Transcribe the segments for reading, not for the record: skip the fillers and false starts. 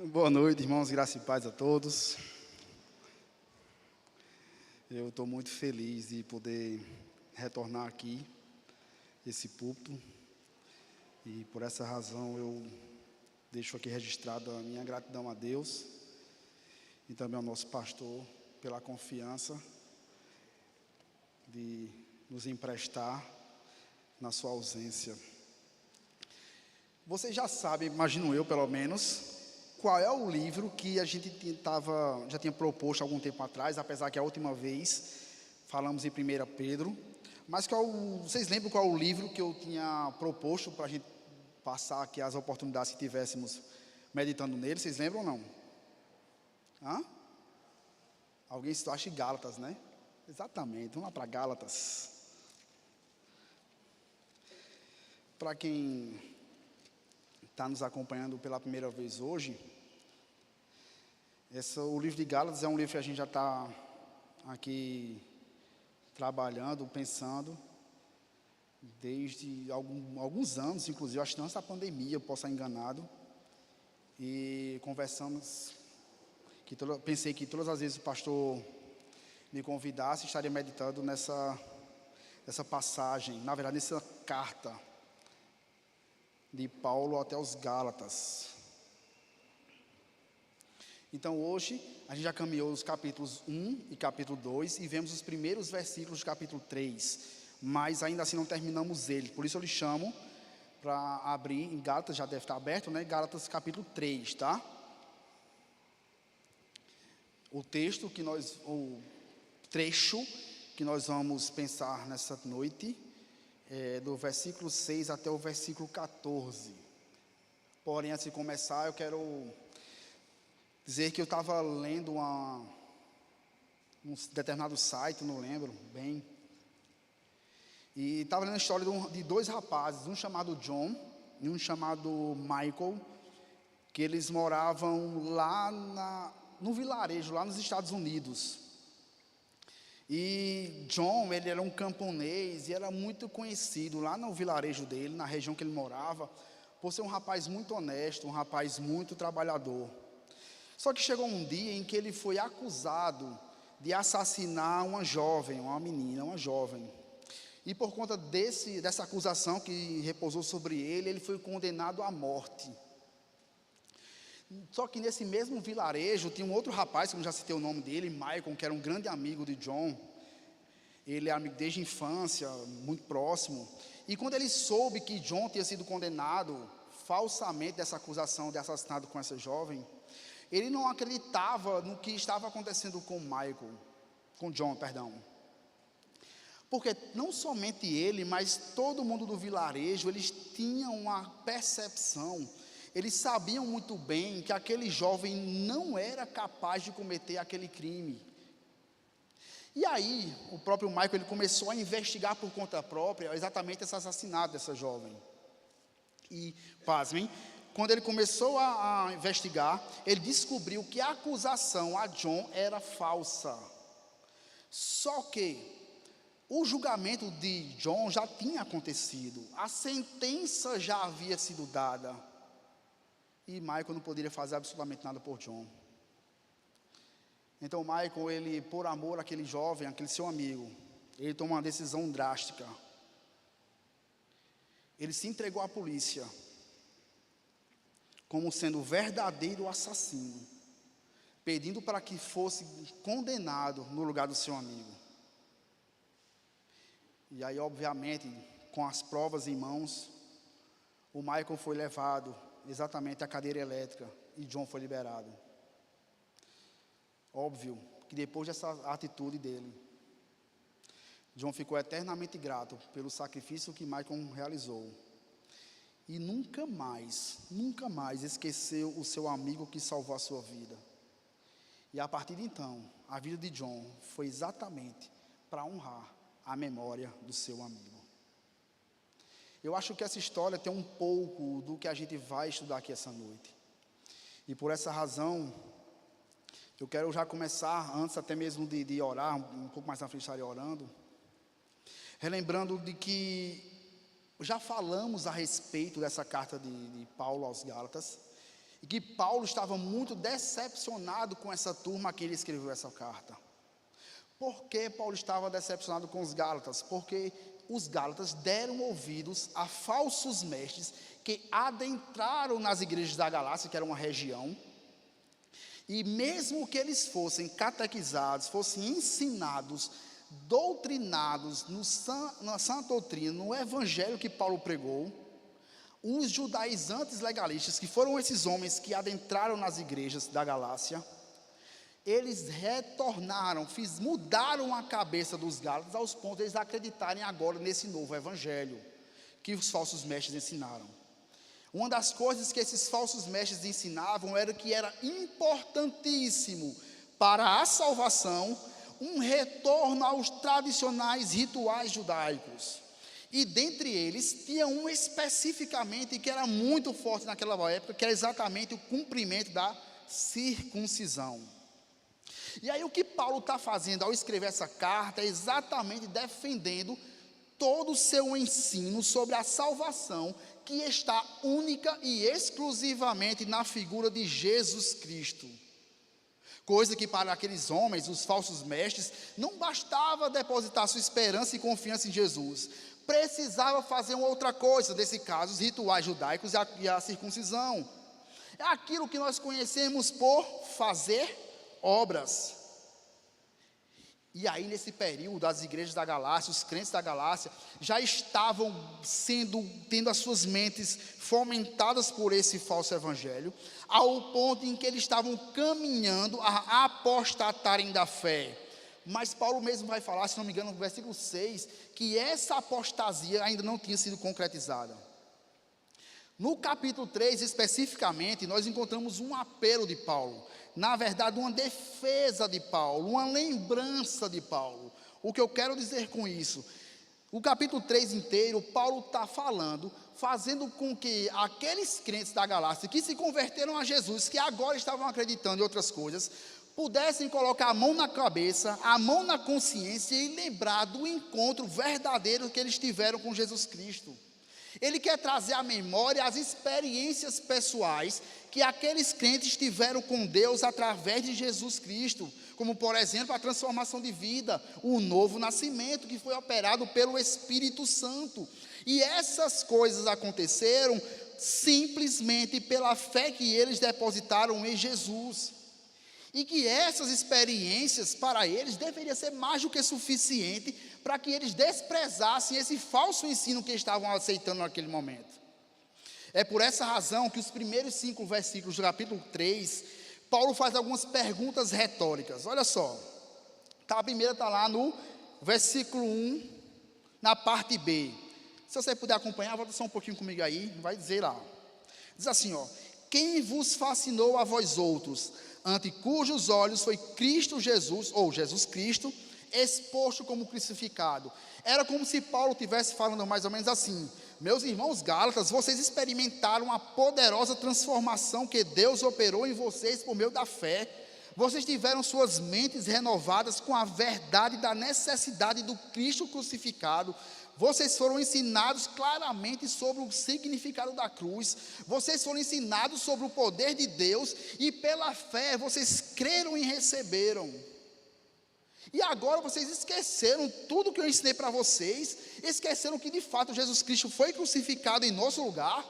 Boa noite, irmãos, graça e paz a todos. Eu estou muito feliz de poder retornar aqui, esse púlpito, e por essa razão eu deixo aqui registrada a minha gratidão a Deus e também ao nosso pastor pela confiança de nos emprestar na sua ausência. Vocês já sabem, imagino eu pelo menos, qual é o livro que a gente já tinha proposto há algum tempo atrás, apesar que a última vez falamos em 1 Pedro, mas vocês lembram qual é o livro que eu tinha proposto para a gente passar aqui as oportunidades que tivéssemos meditando nele? Vocês lembram ou não? Hã? Alguém se acha Gálatas, né? Exatamente, vamos lá para Gálatas. Para quem está nos acompanhando pela primeira vez hoje, o livro de Gálatas é um livro que a gente já está aqui trabalhando, pensando, desde alguns anos, inclusive, acho que antes da pandemia, eu posso estar enganado, e conversamos, pensei que todas as vezes o pastor me convidasse, estaria meditando nessa passagem, na verdade, nessa carta de Paulo até os Gálatas. Então hoje a gente já caminhou os capítulos 1 e capítulo 2 e vemos os primeiros versículos do capítulo 3, mas ainda assim não terminamos ele, por isso eu lhe chamo para abrir em Gálatas, já deve estar aberto, né? Gálatas capítulo 3, tá? O trecho que nós vamos pensar nessa noite do versículo 6 até o versículo 14. Porém, antes de começar, eu quero dizer que eu estava lendo um determinado site, não lembro bem, e estava lendo a história de dois rapazes, um chamado John e um chamado Michael, que eles moravam lá no vilarejo, lá nos Estados Unidos. E John, ele era um camponês e era muito conhecido lá no vilarejo dele, na região que ele morava, por ser um rapaz muito honesto, um rapaz muito trabalhador. Só que chegou um dia em que ele foi acusado de assassinar uma jovem, uma menina, uma jovem. E por conta dessa acusação que repousou sobre ele, ele foi condenado à morte. Só que nesse mesmo vilarejo tinha um outro rapaz, como já citei o nome dele, Michael, que era um grande amigo de John. Ele é amigo desde a infância, muito próximo. E quando ele soube que John tinha sido condenado falsamente dessa acusação de assassinato com essa jovem, ele não acreditava no que estava acontecendo com John, perdão. Porque não somente ele, mas todo mundo do vilarejo, eles tinham uma percepção. Eles sabiam muito bem que aquele jovem não era capaz de cometer aquele crime. E aí, o próprio Michael, ele começou a investigar por conta própria exatamente esse assassinato dessa jovem. E, pasmem, quando ele começou a investigar, ele descobriu que a acusação a John era falsa. Só que o julgamento de John já tinha acontecido, a sentença já havia sido dada. E Michael não poderia fazer absolutamente nada por John. Então Michael, ele, por amor àquele jovem, aquele seu amigo, ele tomou uma decisão drástica. Ele se entregou à polícia como sendo o verdadeiro assassino, pedindo para que fosse condenado no lugar do seu amigo. E aí, obviamente, com as provas em mãos, o Michael foi levado exatamente à cadeira elétrica e John foi liberado. Óbvio que depois dessa atitude dele, John ficou eternamente grato pelo sacrifício que Michael realizou. E nunca mais esqueceu o seu amigo que salvou a sua vida. E a partir de então, a vida de John foi exatamente para honrar a memória do seu amigo. Eu acho que essa história tem um pouco do que a gente vai estudar aqui essa noite. E por essa razão, eu quero já começar, antes até mesmo de orar, um pouco mais na frente estaria orando, relembrando de que já falamos a respeito dessa carta de Paulo aos Gálatas, E que Paulo estava muito decepcionado com essa turma a quem ele escreveu essa carta. Por que Paulo estava decepcionado com os Gálatas? Porque os Gálatas deram ouvidos a falsos mestres que adentraram nas igrejas da Galácia, que era uma região, e mesmo que eles fossem catequizados, fossem ensinados, doutrinados na sã doutrina, no evangelho que Paulo pregou, os judaizantes legalistas, que foram esses homens que adentraram nas igrejas da Galácia, eles retornaram, mudaram a cabeça dos Gálatas aos pontos de eles acreditarem agora nesse novo evangelho que os falsos mestres ensinaram. Uma das coisas que esses falsos mestres ensinavam era que era importantíssimo para a salvação um retorno aos tradicionais rituais judaicos. E dentre eles, tinha um especificamente que era muito forte naquela época, que era exatamente o cumprimento da circuncisão. E aí o que Paulo está fazendo ao escrever essa carta é exatamente defendendo todo o seu ensino sobre a salvação, que está única e exclusivamente na figura de Jesus Cristo. Coisa que para aqueles homens, os falsos mestres, não bastava depositar sua esperança e confiança em Jesus. Precisava fazer uma outra coisa, nesse caso, os rituais judaicos e a circuncisão. É aquilo que nós conhecemos por fazer obras. E aí nesse período, as igrejas da Galácia, os crentes da Galácia, já estavam tendo as suas mentes fomentadas por esse falso evangelho, ao ponto em que eles estavam caminhando a apostatarem da fé. Mas Paulo mesmo vai falar, se não me engano, no versículo 6, que essa apostasia ainda não tinha sido concretizada. No capítulo 3, especificamente, nós encontramos um apelo de Paulo. Na verdade, uma defesa de Paulo, uma lembrança de Paulo. O que eu quero dizer com isso? O capítulo 3 inteiro, Paulo está fazendo com que aqueles crentes da Galácia, que se converteram a Jesus, que agora estavam acreditando em outras coisas, pudessem colocar a mão na cabeça, a mão na consciência e lembrar do encontro verdadeiro que eles tiveram com Jesus Cristo. Ele quer trazer à memória as experiências pessoais que aqueles crentes tiveram com Deus através de Jesus Cristo, como por exemplo a transformação de vida, o novo nascimento que foi operado pelo Espírito Santo. E essas coisas aconteceram simplesmente pela fé que eles depositaram em Jesus. E que essas experiências para eles deveria ser mais do que suficiente para que eles desprezassem esse falso ensino que estavam aceitando naquele momento. É por essa razão que os primeiros 5 versículos do capítulo 3, Paulo faz algumas perguntas retóricas. Olha só, a primeira está lá no versículo 1, na parte B. Se você puder acompanhar, volta só um pouquinho comigo aí, vai dizer lá. Diz assim, ó: quem vos fascinou a vós outros, ante cujos olhos foi Cristo Jesus, ou Jesus Cristo, exposto como crucificado. Era como se Paulo estivesse falando mais ou menos assim: meus irmãos Gálatas, vocês experimentaram a poderosa transformação que Deus operou em vocês por meio da fé. Vocês tiveram suas mentes renovadas com a verdade da necessidade do Cristo crucificado. Vocês foram ensinados claramente sobre o significado da cruz. Vocês foram ensinados sobre o poder de Deus. E pela fé vocês creram e receberam. E agora vocês esqueceram tudo que eu ensinei para vocês. Esqueceram que de fato Jesus Cristo foi crucificado em nosso lugar.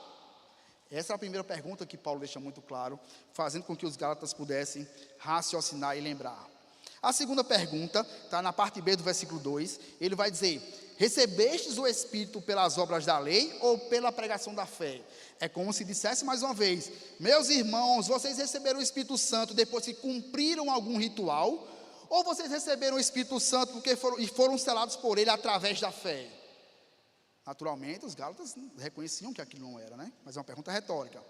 Essa é a primeira pergunta que Paulo deixa muito claro, fazendo com que os Gálatas pudessem raciocinar e lembrar. A segunda pergunta está na parte B do versículo 2. Ele vai dizer: recebestes o Espírito pelas obras da lei ou pela pregação da fé? É como se dissesse mais uma vez: meus irmãos, vocês receberam o Espírito Santo depois que cumpriram algum ritual? Ou vocês receberam o Espírito Santo porque foram selados por ele através da fé? Naturalmente, os Gálatas reconheciam que aquilo não era, né? Mas é uma pergunta retórica.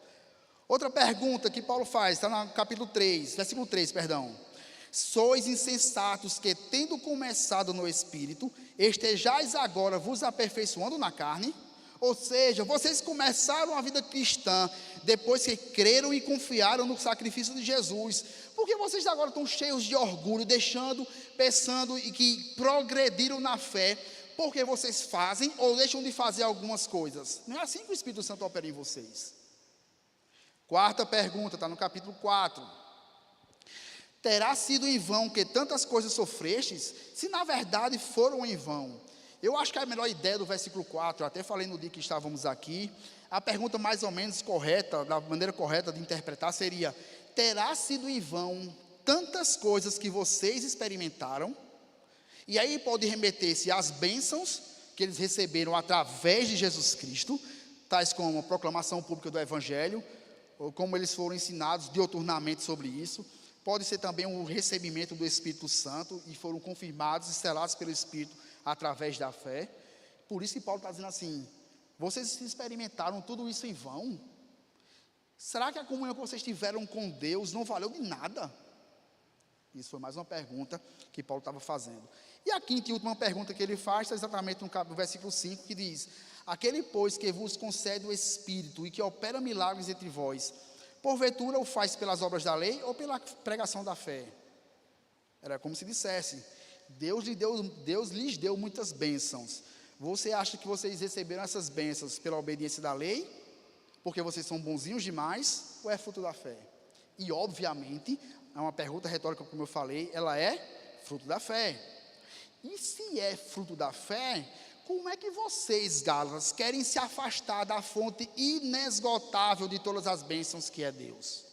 Outra pergunta que Paulo faz, está no capítulo 3, versículo 3, perdão. Sois insensatos que, tendo começado no Espírito, estejais agora vos aperfeiçoando na carne? Ou seja, vocês começaram a vida cristã depois que creram e confiaram no sacrifício de Jesus. Por que vocês agora estão cheios de orgulho, pensando que progrediram na fé, porque vocês fazem ou deixam de fazer algumas coisas? Não é assim que o Espírito Santo opera em vocês. Quarta pergunta, está no capítulo 4. Terá sido em vão que tantas coisas sofrestes, se na verdade foram em vão? Eu acho que a melhor ideia do versículo 4, eu até falei no dia que estávamos aqui, a pergunta mais ou menos correta, da maneira correta de interpretar seria: terá sido em vão tantas coisas que vocês experimentaram? E aí pode remeter-se às bênçãos que eles receberam através de Jesus Cristo, tais como a proclamação pública do Evangelho, ou como eles foram ensinados diuturnamente sobre isso. Pode ser também o recebimento do Espírito Santo, e foram confirmados e selados pelo Espírito através da fé. Por isso que Paulo está dizendo assim: vocês experimentaram tudo isso em vão? Será que a comunhão que vocês tiveram com Deus não valeu de nada? Isso foi mais uma pergunta que Paulo estava fazendo. E a quinta e última pergunta que ele faz está exatamente no versículo 5, que diz: aquele, pois, que vos concede o Espírito e que opera milagres entre vós, porventura o faz pelas obras da lei ou pela pregação da fé? Era como se dissesse: Deus lhes deu muitas bênçãos. Você acha que vocês receberam essas bênçãos pela obediência da lei, porque vocês são bonzinhos demais, ou é fruto da fé? E obviamente, é uma pergunta retórica, como eu falei, ela é fruto da fé. E se é fruto da fé, como é que vocês, Gálatas, querem se afastar da fonte inesgotável de todas as bênçãos que é Deus?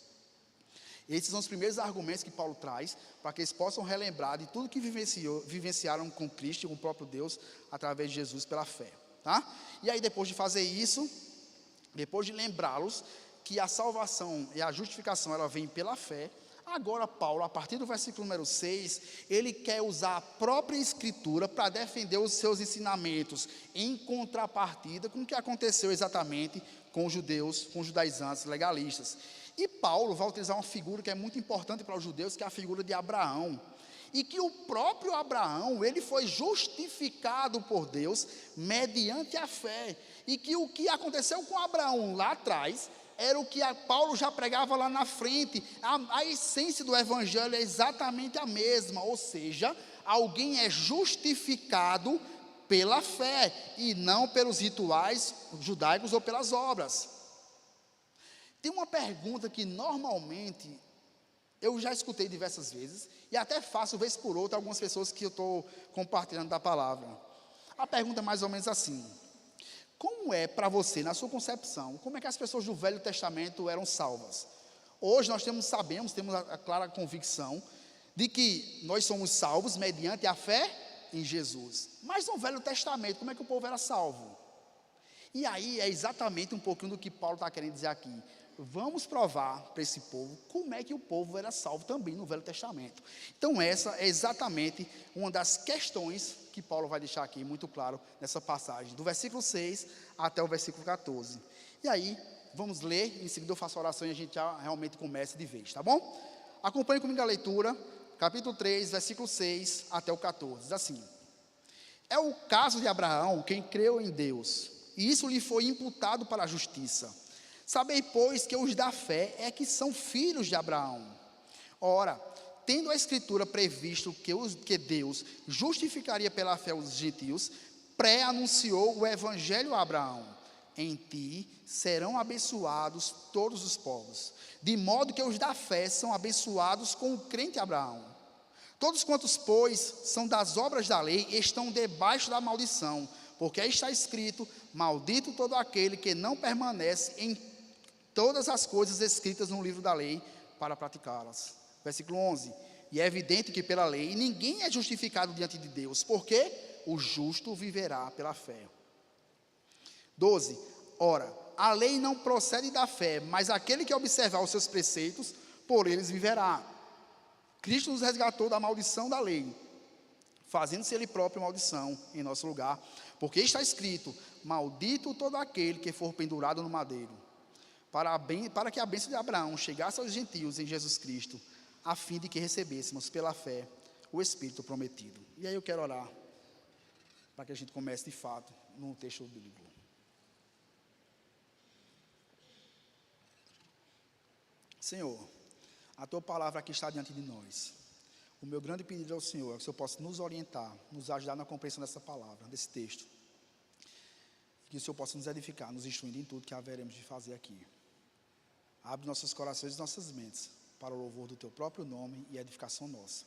Esses são os primeiros argumentos que Paulo traz, para que eles possam relembrar de tudo que vivenciaram com Cristo e com o próprio Deus, através de Jesus, pela fé, tá? E aí, depois de fazer isso, depois de lembrá-los que a salvação e a justificação, ela vem pela fé, agora Paulo, a partir do versículo número 6, ele quer usar a própria Escritura para defender os seus ensinamentos, em contrapartida com o que aconteceu exatamente com os judeus, com os judaizantes legalistas. E Paulo vai utilizar uma figura que é muito importante para os judeus, que é a figura de Abraão. E que o próprio Abraão, ele foi justificado por Deus mediante a fé. E que o que aconteceu com Abraão lá atrás era o que Paulo já pregava lá na frente. A essência do Evangelho é exatamente a mesma, ou seja, alguém é justificado pela fé e não pelos rituais judaicos ou pelas obras. Tem uma pergunta que normalmente eu já escutei diversas vezes, e até faço vez por outra algumas pessoas que eu estou compartilhando da palavra. A pergunta é mais ou menos assim: como é para você, na sua concepção, como é que as pessoas do Velho Testamento eram salvas? Hoje nós sabemos, temos a clara convicção de que nós somos salvos mediante a fé em Jesus. Mas no Velho Testamento, como é que o povo era salvo? E aí é exatamente um pouquinho do que Paulo está querendo dizer aqui. Vamos provar para esse povo como é que o povo era salvo também no Velho Testamento. Então essa é exatamente uma das questões que Paulo vai deixar aqui muito claro nessa passagem, do versículo 6 até o versículo 14. E aí, vamos ler, em seguida eu faço a oração e a gente já realmente começa de vez, tá bom? Acompanhe comigo a leitura, capítulo 3, versículo 6 até o 14, diz assim: é o caso de Abraão, quem creu em Deus, e isso lhe foi imputado para a justiça. Sabei, pois, que os da fé é que são filhos de Abraão. Ora, tendo a Escritura previsto que Deus justificaria pela fé os gentios, pré-anunciou o Evangelho a Abraão: em ti serão abençoados todos os povos. De modo que os da fé são abençoados com o crente Abraão. Todos quantos, pois, são das obras da lei, estão debaixo da maldição, porque está escrito: maldito todo aquele que não permanece em todas as coisas escritas no livro da lei para praticá-las. Versículo 11: e é evidente que pela lei ninguém é justificado diante de Deus, porque o justo viverá pela fé. 12: ora, a lei não procede da fé, mas aquele que observar os seus preceitos, por eles viverá. Cristo nos resgatou da maldição da lei, fazendo-se ele próprio maldição em nosso lugar, porque está escrito: maldito todo aquele que for pendurado no madeiro, para que a bênção de Abraão chegasse aos gentios em Jesus Cristo, a fim de que recebêssemos pela fé o Espírito prometido. E aí eu quero orar, para que a gente comece de fato no texto bíblico. Senhor, a Tua palavra aqui está diante de nós. O meu grande pedido ao Senhor é que o Senhor possa nos orientar, nos ajudar na compreensão dessa palavra, desse texto. Que o Senhor possa nos edificar, nos instruindo em tudo que haveremos de fazer aqui. Abre nossos corações e nossas mentes para o louvor do Teu próprio nome e a edificação nossa.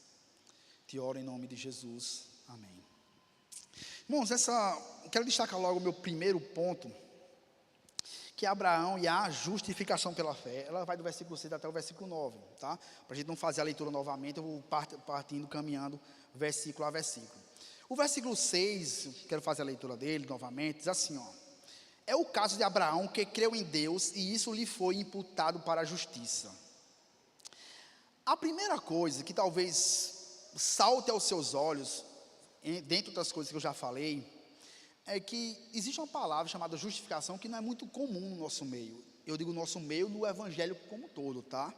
Te oro em nome de Jesus. Amém. Irmãos, quero destacar logo o meu primeiro ponto, que é Abraão e a justificação pela fé. Ela vai do versículo 6 até o versículo 9, tá? Para a gente não fazer a leitura novamente, eu vou partindo, caminhando versículo a versículo. O versículo 6, quero fazer a leitura dele novamente, diz assim, ó: é o caso de Abraão que creu em Deus e isso lhe foi imputado para a justiça. A primeira coisa que talvez salte aos seus olhos, dentro das coisas que eu já falei, é que existe uma palavra chamada justificação que não é muito comum no nosso meio. Eu digo nosso meio no evangelho como um todo, tá?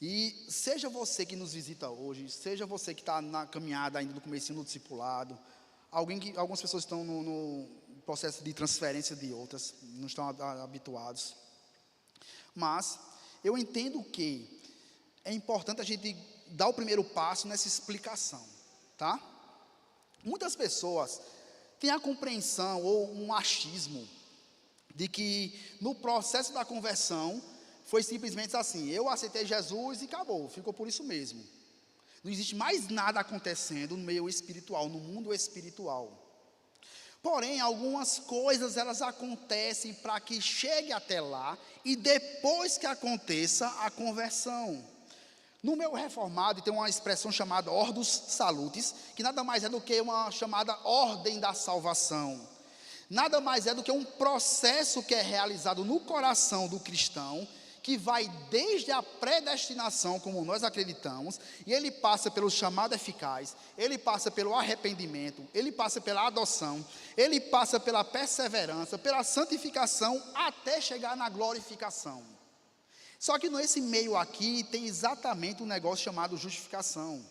E seja você que nos visita hoje, seja você que está na caminhada ainda no comecinho do discipulado, algumas pessoas estão no processo de transferência de outras, não estão habituados. Mas eu entendo que é importante a gente dar o primeiro passo nessa explicação, tá? Muitas pessoas têm a compreensão ou um achismo de que no processo da conversão foi simplesmente assim: eu aceitei Jesus e acabou, ficou por isso mesmo. Não existe mais nada acontecendo no meio espiritual, no mundo espiritual. Porém, algumas coisas elas acontecem para que chegue até lá e depois que aconteça a conversão. No meio reformado tem uma expressão chamada Ordo Salutis, que nada mais é do que uma chamada ordem da salvação. Nada mais é do que um processo que é realizado no coração do cristão, que vai desde a predestinação, como nós acreditamos, e ele passa pelo chamado eficaz, ele passa pelo arrependimento, ele passa pela adoção, ele passa pela perseverança, pela santificação, até chegar na glorificação. Só que nesse meio aqui tem exatamente um negócio chamado justificação,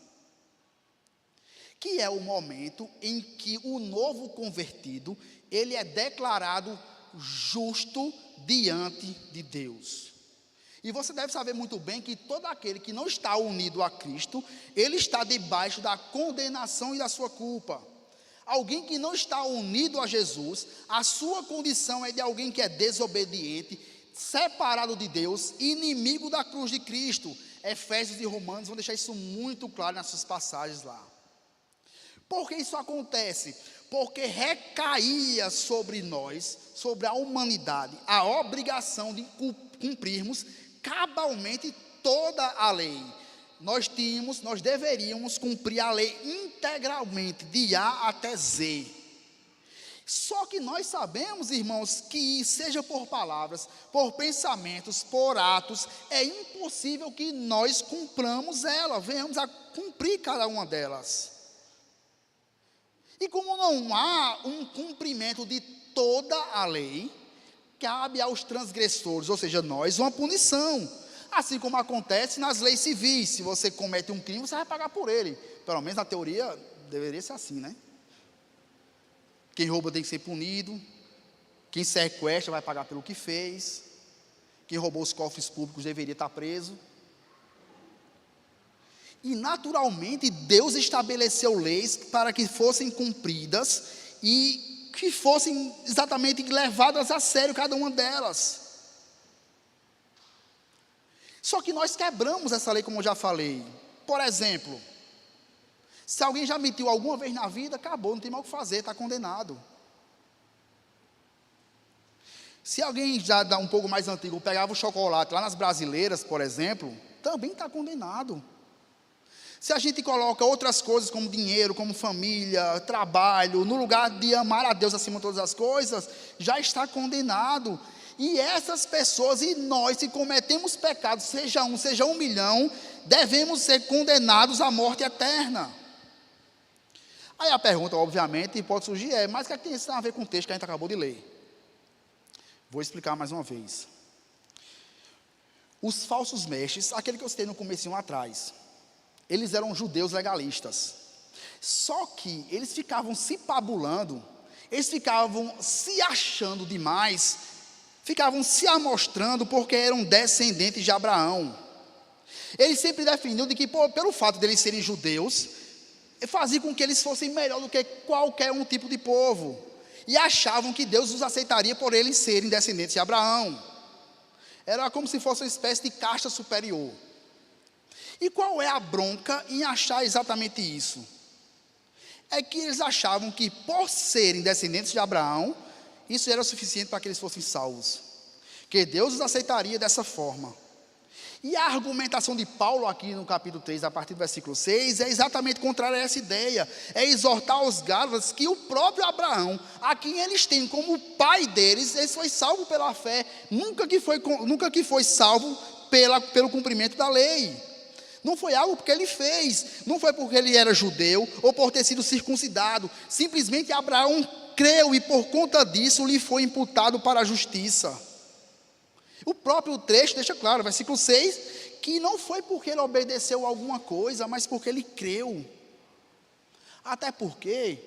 que é o momento em que o novo convertido, ele é declarado justo diante de Deus. E você deve saber muito bem que todo aquele que não está unido a Cristo, ele está debaixo da condenação e da sua culpa. Alguém que não está unido a Jesus, a sua condição é de alguém que é desobediente, separado de Deus, inimigo da cruz de Cristo. Efésios e Romanos vão deixar isso muito claro nas suas passagens lá. Por que isso acontece? Porque recaía sobre nós, sobre a humanidade, a obrigação de cumprirmos cabalmente toda a lei. Nós deveríamos cumprir a lei integralmente, de A até Z. Só que nós sabemos, irmãos, que seja por palavras, por pensamentos, por atos, é impossível que nós cumpramos ela, venhamos a cumprir cada uma delas. E como não há um cumprimento de toda a lei, cabe aos transgressores, ou seja, nós, uma punição. Assim como acontece nas leis civis: se você comete um crime, você vai pagar por ele. Pelo menos na teoria deveria ser assim, né? Quem rouba tem que ser punido, quem sequestra vai pagar pelo que fez, quem roubou os cofres públicos deveria estar preso. E naturalmente Deus estabeleceu leis para que fossem cumpridas e que fossem exatamente levadas a sério cada uma delas. Só que nós quebramos essa lei, como eu já falei. Por exemplo, se alguém já mentiu alguma vez na vida, acabou, não tem mais o que fazer, está condenado. Se alguém já dá um pouco mais antigo, pegava o chocolate lá nas brasileiras, por exemplo, também está condenado. Se a gente coloca outras coisas como dinheiro, como família, trabalho, no lugar de amar a Deus acima de todas as coisas, já está condenado. E essas pessoas e nós, se cometemos pecados, seja 1, seja 1 milhão, devemos ser condenados à morte eterna. Aí a pergunta, obviamente, pode surgir mas o que tem isso a ver com o texto que a gente acabou de ler? Vou explicar mais uma vez. Os falsos mestres, aquele que eu citei no comecinho atrás, eles eram judeus legalistas. Só que eles ficavam se pabulando, eles ficavam se achando demais, ficavam se amostrando porque eram descendentes de Abraão. Eles sempre defendiam de que, pelo fato de eles serem judeus, fazia com que eles fossem melhor do que qualquer um tipo de povo. E achavam que Deus os aceitaria por eles serem descendentes de Abraão. Era como se fosse uma espécie de casta superior. E qual é a bronca em achar exatamente isso? É que eles achavam que, por serem descendentes de Abraão, isso era suficiente para que eles fossem salvos, que Deus os aceitaria dessa forma. E a argumentação de Paulo aqui no capítulo 3, a partir do versículo 6, é exatamente contrária a essa ideia. É exortar os Gálatas que o próprio Abraão, a quem eles têm como pai deles, ele foi salvo pela fé, nunca que foi salvo pelo cumprimento da lei. Não foi algo porque ele fez, não foi porque ele era judeu ou por ter sido circuncidado. Simplesmente Abraão creu e por conta disso lhe foi imputado para a justiça. O próprio trecho deixa claro, versículo 6, que não foi porque ele obedeceu a alguma coisa, mas porque ele creu. Até porque,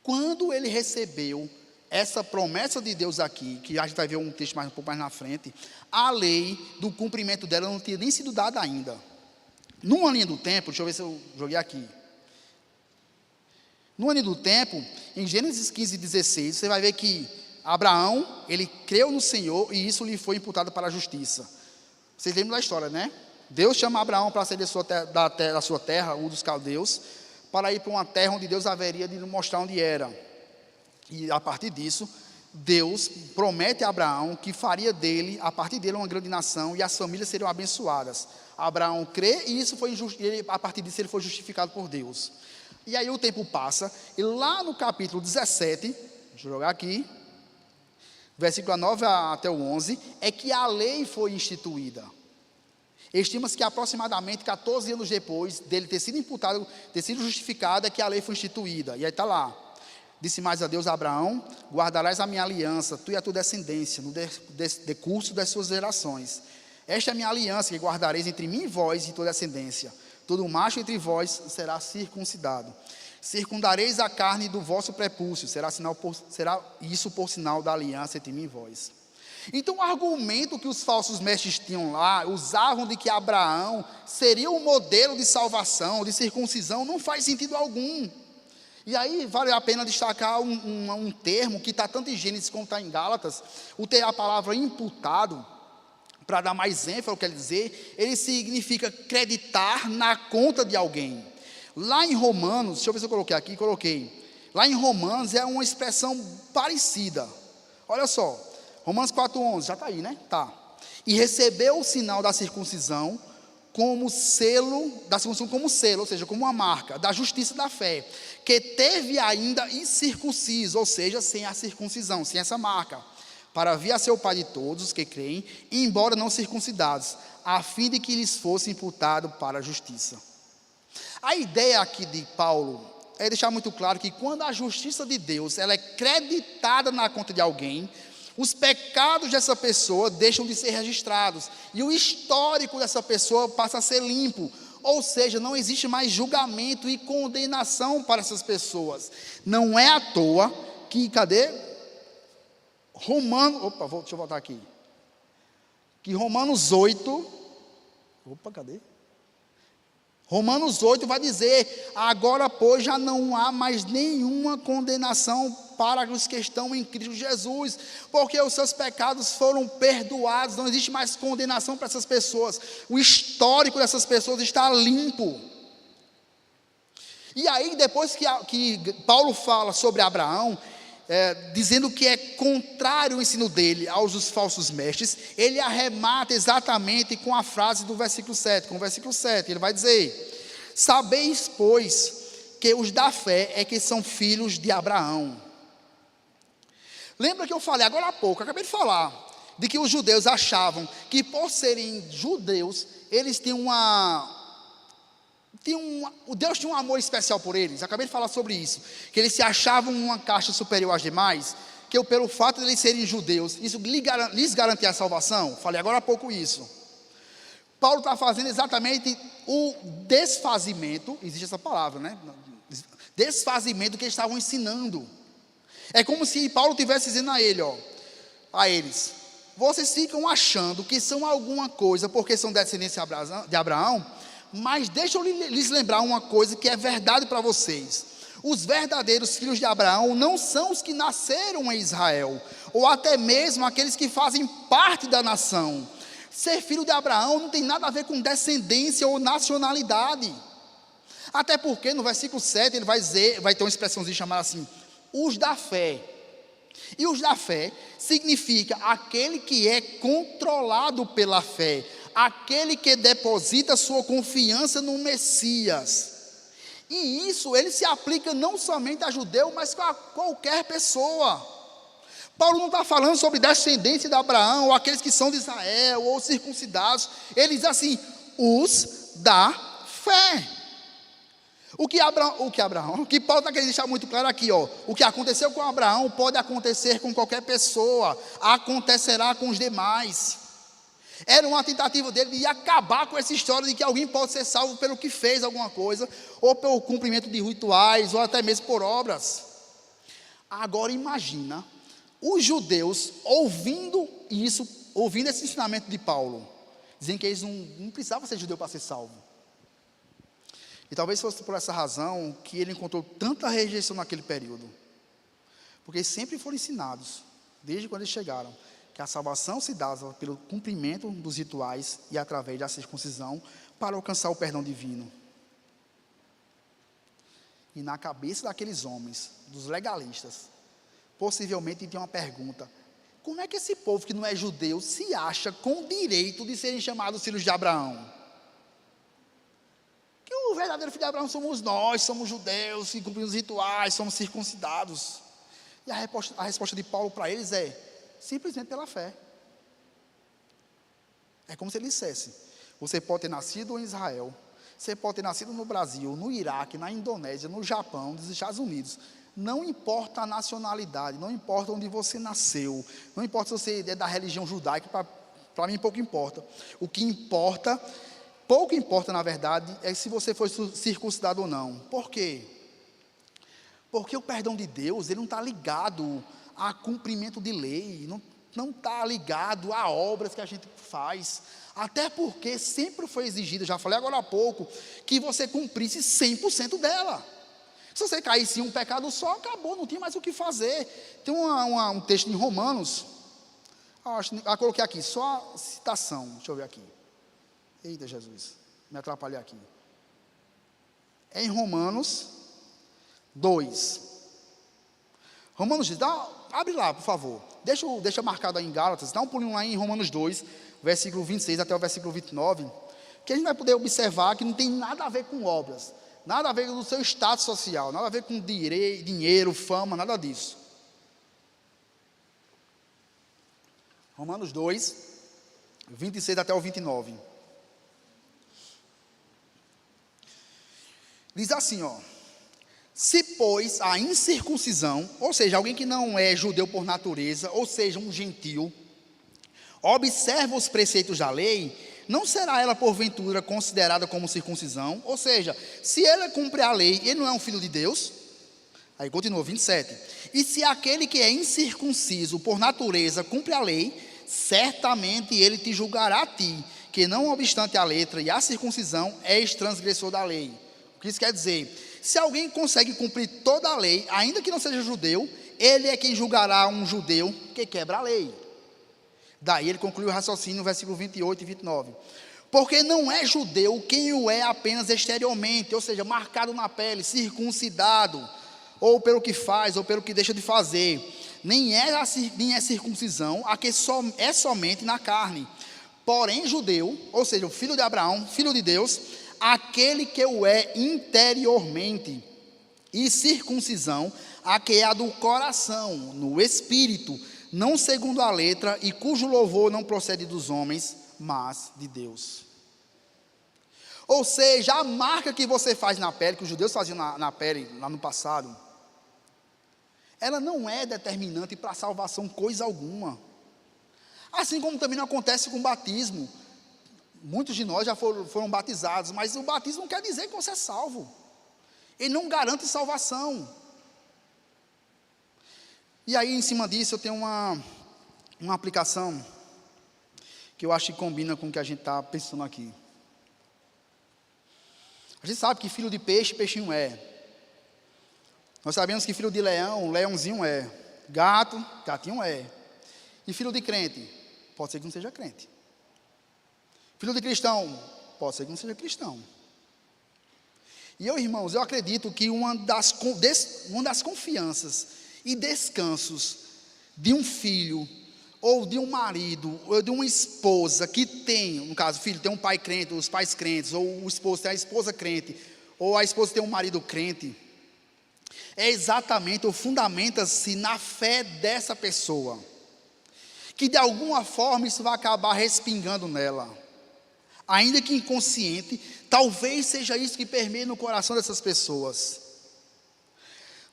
quando ele recebeu essa promessa de Deus aqui, que a gente vai ver um texto um pouco mais na frente, a lei do cumprimento dela não tinha nem sido dada ainda. Numa linha do tempo, deixa eu ver se eu joguei aqui. Numa linha do tempo, em Gênesis 15, 16, você vai ver que Abraão, ele creu no Senhor e isso lhe foi imputado para a justiça. Vocês lembram da história, né? Deus chama Abraão para sair da sua terra, um dos caldeus, para ir para uma terra onde Deus haveria de lhe mostrar onde era. E a partir disso, Deus promete a Abraão que faria dele, a partir dele, uma grande nação e as famílias seriam abençoadas. Abraão crê e isso a partir disso ele foi justificado por Deus. E aí o tempo passa e lá no capítulo 17, deixa eu jogar aqui, versículo 9 até o 11, é que a lei foi instituída. Estima-se que aproximadamente 14 anos depois dele ter sido imputado, ter sido justificado, é que a lei foi instituída. E aí está lá. Disse mais a Deus a Abraão: guardarás a minha aliança, tu e a tua descendência, no decurso das suas gerações. Esta é a minha aliança que guardareis entre mim e vós e tua descendência. Todo macho entre vós será circuncidado. Circundareis a carne do vosso prepúcio, será isso por sinal da aliança entre mim e vós. Então o argumento que os falsos mestres tinham lá, usavam de que Abraão seria um modelo de salvação, de circuncisão, não faz sentido algum. E aí vale a pena destacar um termo que está tanto em Gênesis como está em Gálatas, a palavra imputado, para dar mais ênfase ao que quer dizer, ele significa acreditar na conta de alguém. Lá em Romanos, deixa eu ver se eu coloquei. Lá em Romanos é uma expressão parecida. Olha só, Romanos 4,11, já está aí, né? Tá. E recebeu o sinal da circuncisão como selo, ou seja, como uma marca da justiça da fé, que teve ainda incircunciso, ou seja, sem a circuncisão, sem essa marca, para vir a ser o pai de todos os que creem, embora não circuncidados, a fim de que lhes fosse imputado para a justiça. A ideia aqui de Paulo é deixar muito claro que quando a justiça de Deus ela é creditada na conta de alguém, os pecados dessa pessoa deixam de ser registrados e o histórico dessa pessoa passa a ser limpo, ou seja, não existe mais julgamento e condenação para essas pessoas. Não é à toa que, cadê? Deixa eu voltar aqui. Que Romanos 8, cadê? Romanos 8 vai dizer: agora, pois, já não há mais nenhuma condenação para os que estão em Cristo Jesus, porque os seus pecados foram perdoados, não existe mais condenação para essas pessoas, o histórico dessas pessoas está limpo. E aí, depois que Paulo fala sobre Abraão, dizendo que é contrário o ensino dele aos dos falsos mestres, ele arremata exatamente com a frase do versículo 7, ele vai dizer: sabeis, pois, que os da fé é que são filhos de Abraão. Lembra que eu falei agora há pouco, acabei de falar, de que os judeus achavam que por serem judeus, eles tinham Deus tinha um amor especial por eles. Acabei de falar sobre isso, que eles se achavam uma casta superior às demais, que pelo fato de eles serem judeus, isso lhes garantia a salvação. Falei agora há pouco isso. Paulo está fazendo exatamente o desfazimento, existe essa palavra, né? Desfazimento que eles estavam ensinando. É como se Paulo estivesse dizendo a eles: vocês ficam achando que são alguma coisa porque são descendência de Abraão, mas deixa eu lhes lembrar uma coisa que é verdade para vocês: os verdadeiros filhos de Abraão não são os que nasceram em Israel, ou até mesmo aqueles que fazem parte da nação. Ser filho de Abraão não tem nada a ver com descendência ou nacionalidade. Até porque no versículo 7 ele vai dizer, vai ter uma expressãozinha chamada assim, os da fé. E os da fé significa aquele que é controlado pela fé, aquele que deposita sua confiança no Messias. E isso ele se aplica não somente a judeu, mas a qualquer pessoa. Paulo não está falando sobre descendência de Abraão, ou aqueles que são de Israel, ou circuncidados. Ele diz assim, os da fé. O que Paulo está querendo deixar muito claro aqui, ó, o que aconteceu com Abraão pode acontecer com qualquer pessoa, acontecerá com os demais. Era uma tentativa dele de acabar com essa história de que alguém pode ser salvo pelo que fez alguma coisa, ou pelo cumprimento de rituais, ou até mesmo por obras. Agora imagina os judeus ouvindo isso, ouvindo esse ensinamento de Paulo, dizendo que eles não precisavam ser judeu para ser salvo. E talvez fosse por essa razão que ele encontrou tanta rejeição naquele período. Porque eles sempre foram ensinados, desde quando eles chegaram, que a salvação se dava pelo cumprimento dos rituais e através da circuncisão para alcançar o perdão divino. E na cabeça daqueles homens, dos legalistas, possivelmente tinha uma pergunta: como é que esse povo que não é judeu se acha com o direito de serem chamados filhos de Abraão? Que o verdadeiro filho de Abraão somos nós, somos judeus, que cumprimos os rituais, somos circuncidados. E a resposta de Paulo para eles é simplesmente pela fé. É como se ele dissesse: você pode ter nascido em Israel, você pode ter nascido no Brasil, no Iraque, na Indonésia, no Japão, nos Estados Unidos. Não importa a nacionalidade, não importa onde você nasceu, não importa se você é da religião judaica, para mim pouco importa. O que importa, pouco importa na verdade, é se você foi circuncidado ou não. Por quê? Porque o perdão de Deus, ele não está ligado a cumprimento de lei, não está ligado a obras que a gente faz, até porque sempre foi exigido, já falei agora há pouco, que você cumprisse 100% dela. Se você caísse em um pecado só, acabou, não tinha mais o que fazer. Tem um texto em Romanos, coloquei aqui, só a citação, deixa eu ver aqui. Eita Jesus, me atrapalhei aqui. É em Romanos 2. Romanos 2, abre lá, por favor. Deixa marcado aí em Gálatas, dá um pulinho lá em Romanos 2, versículo 26 até o versículo 29, que a gente vai poder observar que não tem nada a ver com obras, nada a ver com o seu status social, nada a ver com dinheiro, fama, nada disso. Romanos 2, 26 até o 29. Diz assim, ó: se, pois, a incircuncisão, ou seja, alguém que não é judeu por natureza, ou seja, um gentil, observa os preceitos da lei, não será ela porventura considerada como circuncisão? Ou seja, se ele cumpre a lei, ele não é um filho de Deus? Aí continua, 27. E se aquele que é incircunciso por natureza cumpre a lei, certamente ele te julgará a ti, que não obstante a letra e a circuncisão, és transgressor da lei. O que isso quer dizer? Se alguém consegue cumprir toda a lei, ainda que não seja judeu, ele é quem julgará um judeu que quebra a lei. Daí ele conclui o raciocínio no versículo 28 e 29. Porque não é judeu quem o é apenas exteriormente, ou seja, marcado na pele, circuncidado, ou pelo que faz, ou pelo que deixa de fazer. Nem é circuncisão a que é somente na carne. Porém judeu, ou seja, o filho de Abraão, filho de Deus, aquele que o é interiormente. E circuncisão, a que é a do coração, no espírito, não segundo a letra, e cujo louvor não procede dos homens, mas de Deus. Ou seja, a marca que você faz na pele, que os judeus faziam na pele lá no passado, ela não é determinante para a salvação coisa alguma. Assim como também não acontece com o batismo. Muitos de nós já foram batizados, mas o batismo não quer dizer que você é salvo. Ele não garante salvação. E aí, em cima disso, eu tenho uma aplicação que eu acho que combina com o que a gente está pensando aqui. A gente sabe que filho de peixe, peixinho é. Nós sabemos que filho de leão, leãozinho é. Gato, gatinho é. E filho de crente? Pode ser que não seja crente. Filho de cristão? Pode ser que não seja cristão. E irmãos, eu acredito que uma das confianças e descansos de um filho, ou de um marido, ou de uma esposa que tem, no caso, o filho tem um pai crente, os pais crentes, ou o esposo tem a esposa crente, ou a esposa tem um marido crente, é exatamente, ou fundamenta-se na fé dessa pessoa, que de alguma forma isso vai acabar respingando nela, ainda que inconsciente. Talvez seja isso que permeia no coração dessas pessoas.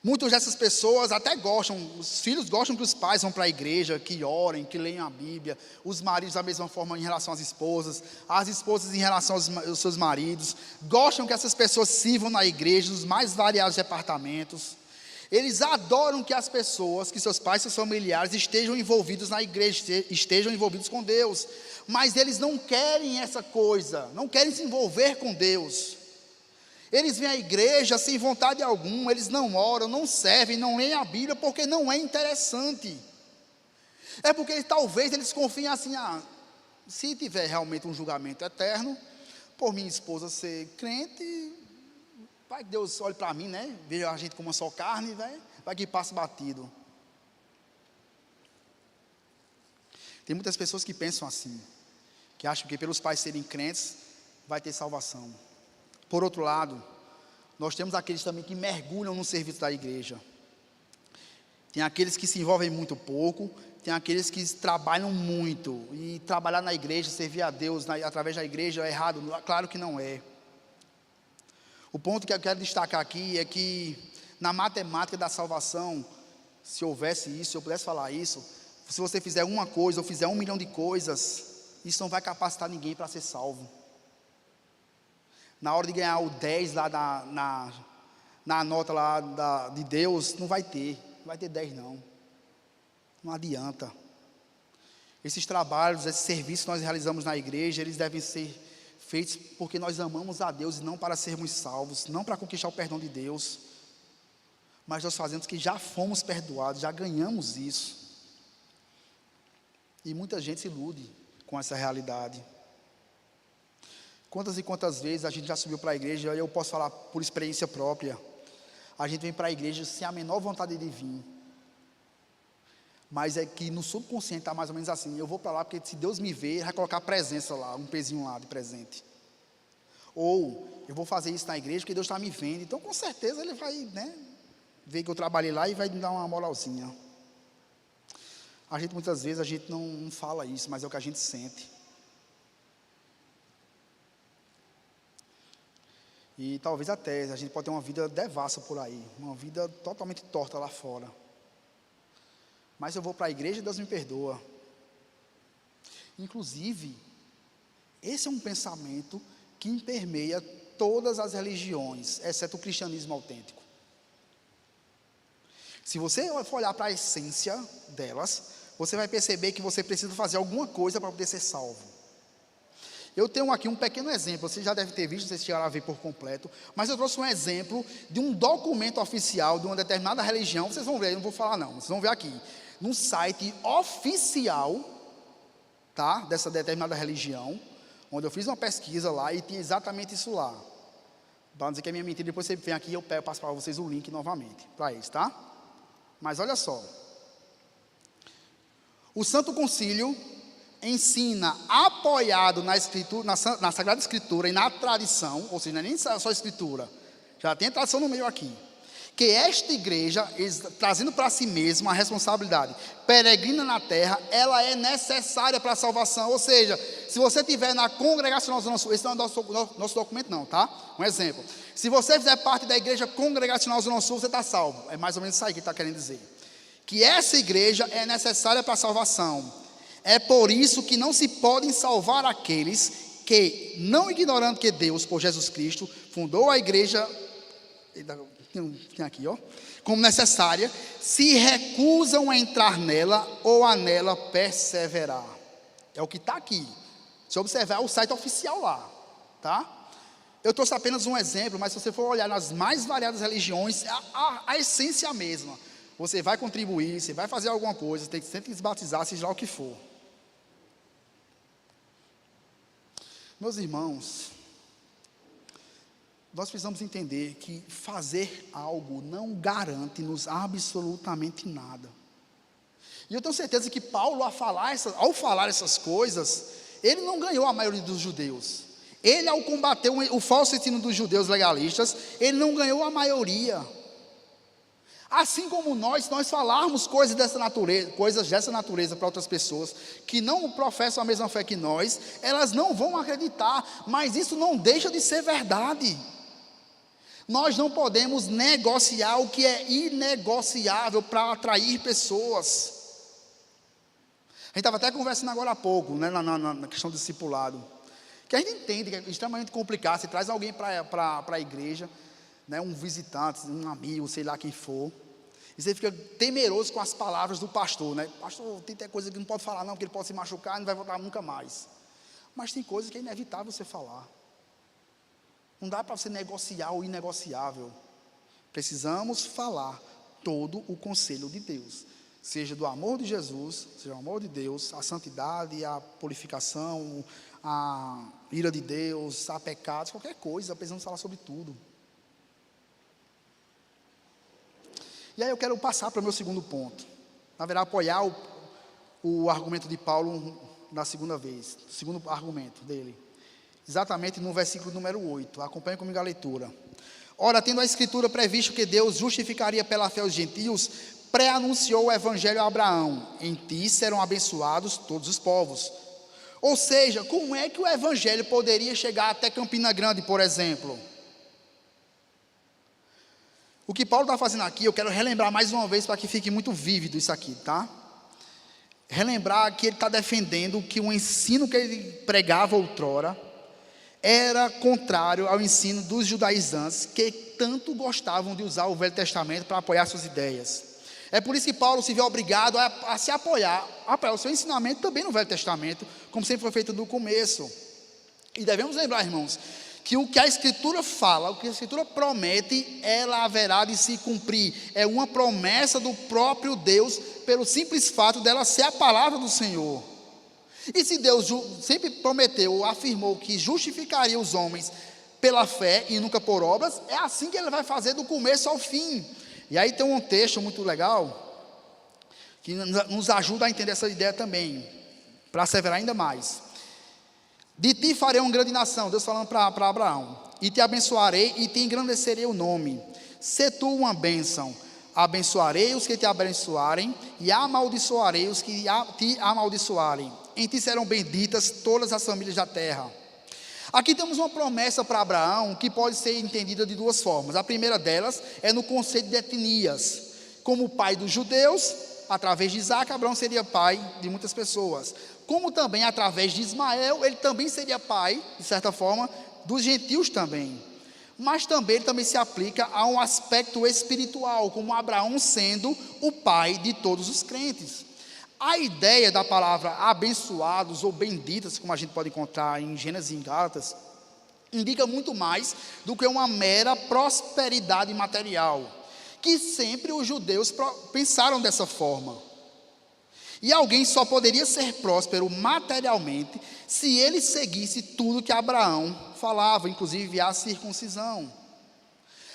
Muitas dessas pessoas até gostam, os filhos gostam que os pais vão para a igreja, que orem, que leiam a Bíblia, os maridos da mesma forma em relação às esposas, as esposas em relação aos seus maridos, gostam que essas pessoas sirvam na igreja, nos mais variados departamentos. Eles adoram que as pessoas, que seus pais, seus familiares estejam envolvidos na igreja, estejam envolvidos com Deus, mas eles não querem essa coisa, não querem se envolver com Deus. Eles vêm à igreja sem vontade alguma, eles não oram, não servem, não leem a Bíblia, porque não é interessante. É porque talvez eles confiem assim, se tiver realmente um julgamento eterno, por minha esposa ser crente, vai que Deus olhe para mim, né? Veja a gente como uma só carne, vai que passa batido. Tem muitas pessoas que pensam assim, que acham que pelos pais serem crentes, vai ter salvação. Por outro lado, nós temos aqueles também que mergulham no serviço da igreja. Tem aqueles que se envolvem muito pouco, tem aqueles que trabalham muito, e trabalhar na igreja, servir a Deus através da igreja é errado? Claro que não é. O ponto que eu quero destacar aqui é que na matemática da salvação, se houvesse isso, se eu pudesse falar isso, se você fizer uma coisa ou fizer 1 milhão de coisas, isso não vai capacitar ninguém para ser salvo. Na hora de ganhar o 10 lá na nota lá de Deus, não vai ter 10 não. Não adianta. Esses trabalhos, esses serviços que nós realizamos na igreja, eles devem ser feitos porque nós amamos a Deus e não para sermos salvos, não para conquistar o perdão de Deus, mas nós fazemos que já fomos perdoados, já ganhamos isso. E muita gente se ilude com essa realidade. Quantas e quantas vezes a gente já subiu para a igreja, e eu posso falar por experiência própria, a gente vem para a igreja sem a menor vontade de vir, mas é que no subconsciente está mais ou menos assim, eu vou para lá porque se Deus me ver, Ele vai colocar presença lá, um pezinho lá de presente, ou eu vou fazer isso na igreja porque Deus está me vendo, então com certeza Ele vai, ver que eu trabalhei lá e vai me dar uma moralzinha. Muitas vezes a gente não fala isso, mas é o que a gente sente. E talvez até a gente pode ter uma vida devassa por aí, uma vida totalmente torta lá fora. Mas eu vou para a igreja e Deus me perdoa. Inclusive, esse é um pensamento que permeia todas as religiões, exceto o cristianismo autêntico. Se você for olhar para a essência delas, você vai perceber que você precisa fazer alguma coisa para poder ser salvo. Eu tenho aqui um pequeno exemplo, você já deve ter visto, vocês chegaram a ver por completo, mas eu trouxe um exemplo de um documento oficial de uma determinada religião, vocês vão ver, eu não vou falar não, vocês vão ver aqui, num site oficial, dessa determinada religião, onde eu fiz uma pesquisa lá e tinha exatamente isso lá. Para não dizer que é minha mentira, depois você vem aqui e eu passo para vocês o link novamente, para eles, tá? Mas olha só, o Santo Concílio ensina, apoiado na Escritura, na Sagrada Escritura e na tradição, ou seja, não é nem só a Escritura, já tem a tradição no meio aqui, que esta igreja, trazendo para si mesma a responsabilidade peregrina na terra, ela é necessária para a salvação. Ou seja, se você estiver na Congregacional Zona Sul, esse não é nosso documento não, tá? Um exemplo, se você fizer parte da igreja Congregacional Zona Sul, você está salvo. É mais ou menos isso aí que está querendo dizer, que essa igreja é necessária para a salvação. É por isso que não se podem salvar aqueles que, não ignorando que Deus, por Jesus Cristo, fundou a igreja, tem aqui, como necessária, se recusam a entrar nela ou a nela perseverar. É o que está aqui. Se observar o site oficial lá, tá? Eu trouxe apenas um exemplo, mas se você for olhar nas mais variadas religiões, a essência é a mesma. você vai contribuir, você vai fazer alguma coisa, tem que sempre se batizar, seja lá o que for. Meus irmãos, nós precisamos entender que fazer algo não garante-nos absolutamente nada. E eu tenho certeza que Paulo, ao falar essas coisas, ele não ganhou a maioria dos judeus. Ele, ao combater o falso ensino dos judeus legalistas, ele não ganhou a maioria. Assim como nós falarmos coisas dessa natureza para outras pessoas que não professam a mesma fé que nós, elas não vão acreditar, mas isso não deixa de ser verdade. Nós não podemos negociar o que é inegociável para atrair pessoas. A gente estava até conversando agora há pouco, né, na questão do discipulado, que a gente entende que é extremamente complicado. Você traz alguém para a igreja, né, um visitante, um amigo, sei lá quem for, e você fica temeroso com as palavras do pastor, né? Pastor, tem coisa que não pode falar não, porque ele pode se machucar e não vai voltar nunca mais. Mas tem coisas que é inevitável você falar. Não dá para você negociar o inegociável. Precisamos falar todo o conselho de Deus, seja do amor de Jesus, seja o amor de Deus, a santidade, a purificação, a ira de Deus, a pecados, qualquer coisa, precisamos falar sobre tudo. E aí eu quero passar para o meu segundo ponto, na verdade apoiar o argumento de Paulo na segunda vez, o segundo argumento dele, exatamente no versículo número 8, acompanhe comigo a leitura. Ora, tendo a Escritura previsto que Deus justificaria pela fé os gentios, pré-anunciou o evangelho a Abraão: em ti serão abençoados todos os povos. Ou seja, como é que o evangelho poderia chegar até Campina Grande, por exemplo? O que Paulo está fazendo aqui, eu quero relembrar mais uma vez para que fique muito vívido isso aqui, tá? Relembrar que ele está defendendo que o ensino que ele pregava outrora era contrário ao ensino dos judaizantes, que tanto gostavam de usar o Velho Testamento para apoiar suas ideias. É por isso que Paulo se vê obrigado a se apoiar o seu ensinamento também no Velho Testamento, como sempre foi feito no começo. E devemos lembrar, irmãos, que o que a Escritura fala, o que a Escritura promete, ela haverá de se cumprir. É uma promessa do próprio Deus, pelo simples fato dela ser a palavra do Senhor. E se Deus sempre prometeu, afirmou que justificaria os homens pela fé e nunca por obras, é assim que ele vai fazer do começo ao fim. E aí tem um texto muito legal, que nos ajuda a entender essa ideia também, para asseverar ainda mais. De ti farei uma grande nação, Deus falando para Abraão, e te abençoarei e te engrandecerei o nome. Se tu uma bênção, abençoarei os que te abençoarem, e amaldiçoarei os que te amaldiçoarem. Em ti serão benditas todas as famílias da terra. Aqui temos uma promessa para Abraão que pode ser entendida de duas formas. A primeira delas é no conceito de etnias. Como pai dos judeus, através de Isaac, Abraão seria pai de muitas pessoas. Como também através de Ismael, ele também seria pai, de certa forma, dos gentios também. Mas também ele também se aplica a um aspecto espiritual, como Abraão sendo o pai de todos os crentes. A ideia da palavra abençoados ou benditas, como a gente pode encontrar em Gênesis e em Gálatas, indica muito mais do que uma mera prosperidade material, que sempre os judeus pensaram dessa forma. E alguém só poderia ser próspero materialmente se ele seguisse tudo que Abraão falava, inclusive a circuncisão.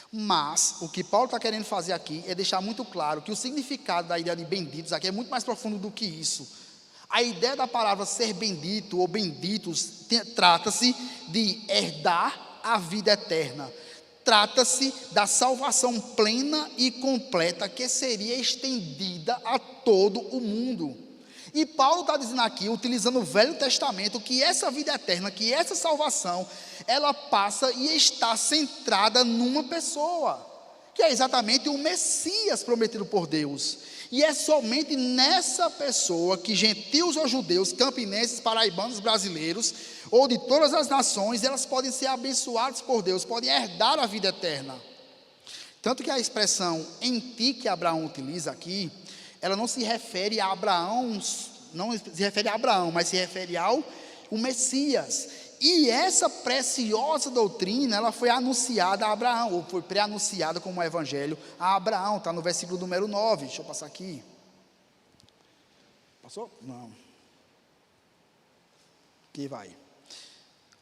Mas o que Paulo está querendo fazer aqui é deixar muito claro que o significado da ideia de benditos aqui é muito mais profundo do que isso. A ideia da palavra ser bendito ou benditos trata-se de herdar a vida eterna. Trata-se da salvação plena e completa que seria estendida a todo o mundo. E Paulo está dizendo aqui, utilizando o Velho Testamento, que essa vida eterna, que essa salvação, ela passa e está centrada numa pessoa, que é exatamente o Messias prometido por Deus. E é somente nessa pessoa que gentios ou judeus, campinenses, paraibanos, brasileiros, ou de todas as nações, elas podem ser abençoadas por Deus, podem herdar a vida eterna. Tanto que a expressão em ti que Abraão utiliza aqui, ela não se refere a Abraão, mas se refere ao Messias. E essa preciosa doutrina, ela foi anunciada a Abraão, ou foi pré-anunciada como evangelho a Abraão, está no versículo número 9, deixa eu passar aqui. Passou? Não. Aqui vai.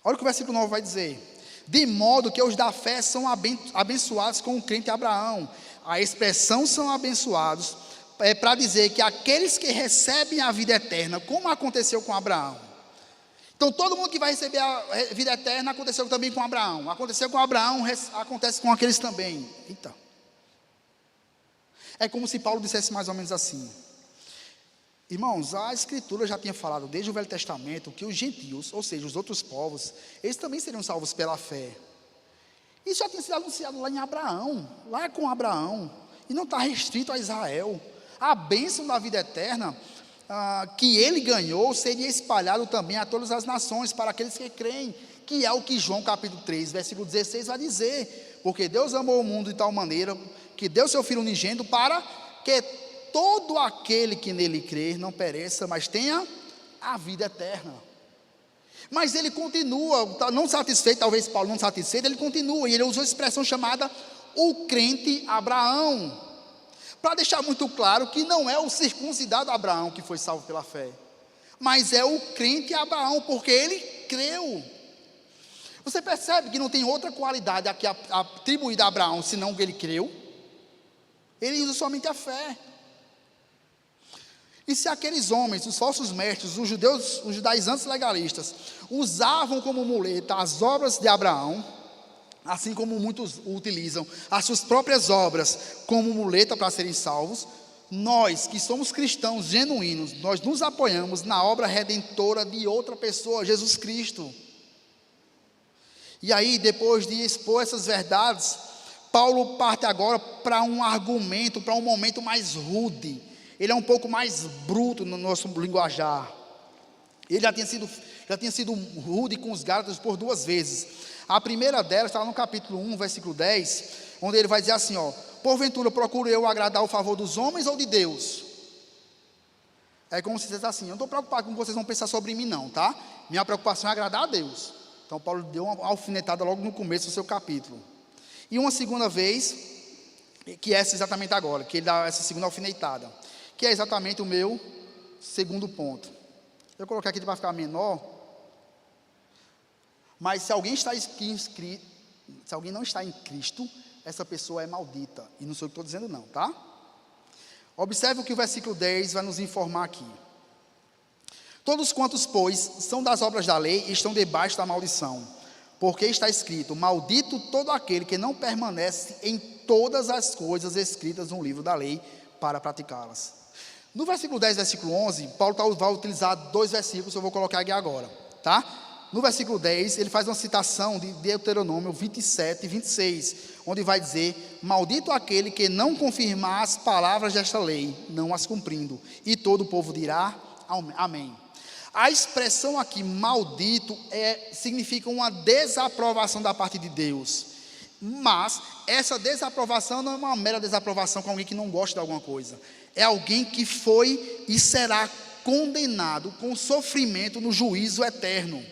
Olha o que o versículo 9 vai dizer. De modo que os da fé são abençoados com o crente Abraão. A expressão são abençoados é para dizer que aqueles que recebem a vida eterna, como aconteceu com Abraão. Então todo mundo que vai receber a vida eterna aconteceu também com Abraão. Aconteceu com Abraão, acontece com aqueles também. Eita. É como se Paulo dissesse mais ou menos assim. Irmãos, a Escritura já tinha falado desde o Velho Testamento que os gentios, ou seja, os outros povos, eles também seriam salvos pela fé. Isso já tinha sido anunciado lá em Abraão, lá com Abraão, e não está restrito a Israel. A bênção da vida eterna que ele ganhou seria espalhado também a todas as nações, para aqueles que creem, que é o que João capítulo 3, versículo 16 vai dizer. Porque Deus amou o mundo de tal maneira que deu seu Filho unigênito para que todo aquele que nele crer não pereça, mas tenha a vida eterna. Mas ele continua, não satisfeito, talvez Paulo não satisfeito, ele continua, e ele usou a expressão chamada o crente Abraão, para deixar muito claro que não é o circuncidado Abraão que foi salvo pela fé, mas é o crente Abraão, porque ele creu. Você percebe que não tem outra qualidade aqui atribuída a Abraão, senão que ele creu? Ele usa somente a fé. E se aqueles homens, os falsos mestres, os judeus, os judaizantes legalistas, usavam como muleta as obras de Abraão, assim como muitos utilizam as suas próprias obras como muleta para serem salvos, nós que somos cristãos genuínos, nós nos apoiamos na obra redentora de outra pessoa, Jesus Cristo. E aí, depois de expor essas verdades, Paulo parte agora para um argumento, para um momento mais rude. Ele é um pouco mais bruto no nosso linguajar. Ele já tinha sido rude com os Gálatas por 2 vezes. A primeira delas está no capítulo 1, versículo 10, onde ele vai dizer assim, porventura procuro eu agradar o favor dos homens ou de Deus? É como se dissesse assim, eu não estou preocupado com o que vocês vão pensar sobre mim não, tá? Minha preocupação é agradar a Deus. Então Paulo deu uma alfinetada logo no começo do seu capítulo. E uma segunda vez, que é essa exatamente agora, que ele dá essa segunda alfinetada, que é exatamente o meu segundo ponto. Eu coloquei aqui para ficar menor, mas se alguém não está em Cristo, essa pessoa é maldita, e não sou eu que estou dizendo não, tá? Observe o que o versículo 10 vai nos informar aqui. Todos quantos, pois, são das obras da lei, estão debaixo da maldição, porque está escrito, maldito todo aquele que não permanece em todas as coisas escritas no livro da lei, para praticá-las. No versículo 10, versículo 11, Paulo vai utilizar 2 versículos, eu vou colocar aqui agora, tá? No versículo 10, ele faz uma citação de Deuteronômio 27 e 26, onde vai dizer, maldito aquele que não confirmar as palavras desta lei, não as cumprindo, e todo o povo dirá, amém. A expressão aqui, maldito, significa uma desaprovação da parte de Deus, mas essa desaprovação não é uma mera desaprovação com alguém que não gosta de alguma coisa, é alguém que foi e será condenado com sofrimento no juízo eterno.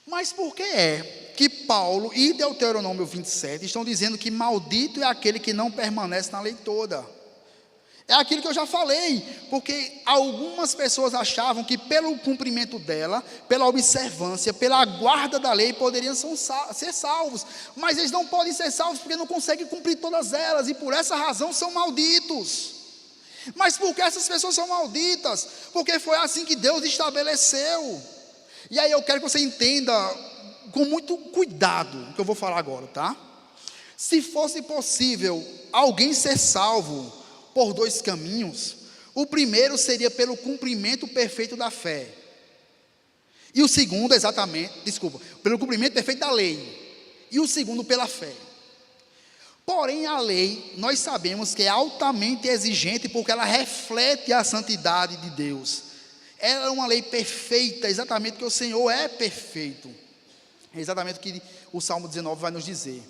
Mas por que é que Paulo e Deuteronômio 27 estão dizendo que maldito é aquele que não permanece na lei toda? É aquilo que eu já falei, porque algumas pessoas achavam que pelo cumprimento dela, pela observância, pela guarda da lei, poderiam ser salvos, mas eles não podem ser salvos porque não conseguem cumprir todas elas, e por essa razão são malditos. Mas por que essas pessoas são malditas? Porque foi assim que Deus estabeleceu. E aí eu quero que você entenda com muito cuidado o que eu vou falar agora, tá? Se fosse possível alguém ser salvo por 2 caminhos, o primeiro seria pelo cumprimento perfeito da fé, e o segundo pelo cumprimento perfeito da lei, e o segundo pela fé. Porém a lei, nós sabemos que é altamente exigente, porque ela reflete a santidade de Deus. Ela é uma lei perfeita, exatamente porque o Senhor é perfeito, é exatamente o que o Salmo 19 vai nos dizer.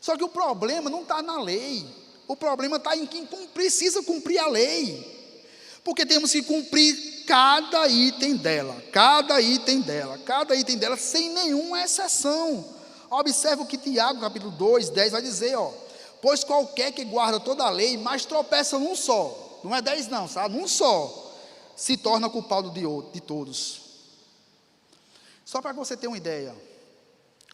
Só que o problema não está na lei, o problema está em quem precisa cumprir a lei, porque temos que cumprir cada item dela, sem nenhuma exceção. Observe o que Tiago, capítulo 2, 10 vai dizer, pois qualquer que guarda toda a lei, mas tropeça num só, não é 10 não, sabe? Num só, se torna culpado de todos. Só para você ter uma ideia,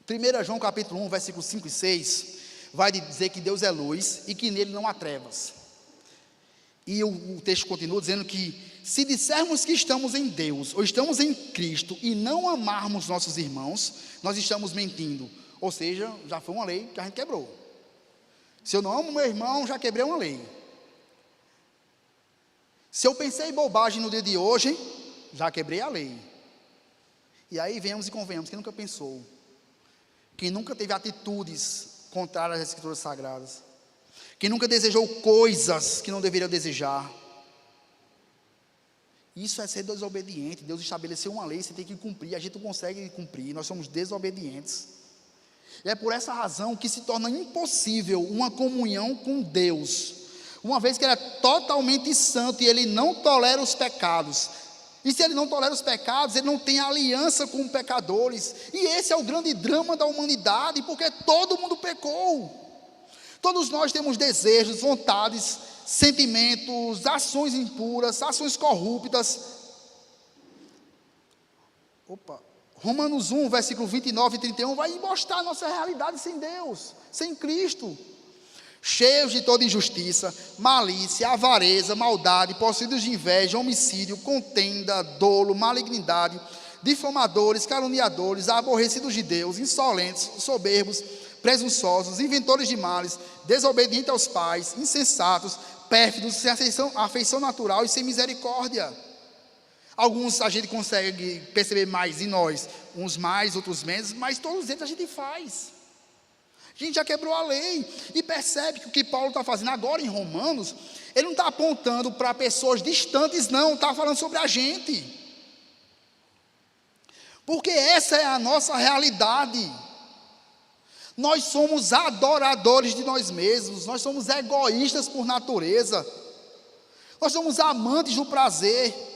1 João capítulo 1, versículos 5 e 6, vai dizer que Deus é luz e que nele não há trevas. E o texto continua dizendo que se dissermos que estamos em Deus, ou estamos em Cristo, e não amarmos nossos irmãos, nós estamos mentindo. Ou seja, já foi uma lei que a gente quebrou. Se eu não amo meu irmão, já quebrei uma lei. Se eu pensei bobagem no dia de hoje, já quebrei a lei. E aí venhamos e convenhamos, quem nunca pensou? Quem nunca teve atitudes contrárias às Escrituras Sagradas? Quem nunca desejou coisas que não deveria desejar? Isso é ser desobediente. Deus estabeleceu uma lei, você tem que cumprir. A gente não consegue cumprir, nós somos desobedientes. E é por essa razão que se torna impossível uma comunhão com Deus, uma vez que Ele é totalmente santo e Ele não tolera os pecados. E se Ele não tolera os pecados, Ele não tem aliança com pecadores. E esse é o grande drama da humanidade, porque todo mundo pecou. Todos nós temos desejos, vontades, sentimentos, ações impuras, ações corruptas. Romanos 1, versículo 29 e 31 vai mostrar a nossa realidade sem Deus, sem Cristo. Cheios de toda injustiça, malícia, avareza, maldade, possuídos de inveja, homicídio, contenda, dolo, malignidade, difamadores, caluniadores, aborrecidos de Deus, insolentes, soberbos, presunçosos, inventores de males, desobedientes aos pais, insensatos, pérfidos, sem afeição natural e sem misericórdia. Alguns a gente consegue perceber mais em nós, uns mais, outros menos, mas todos eles a gente faz. A gente já quebrou a lei e percebe que o que Paulo está fazendo agora em Romanos, ele não está apontando para pessoas distantes, não, está falando sobre a gente. Porque essa é a nossa realidade. Nós somos adoradores de nós mesmos, nós somos egoístas por natureza, nós somos amantes do prazer.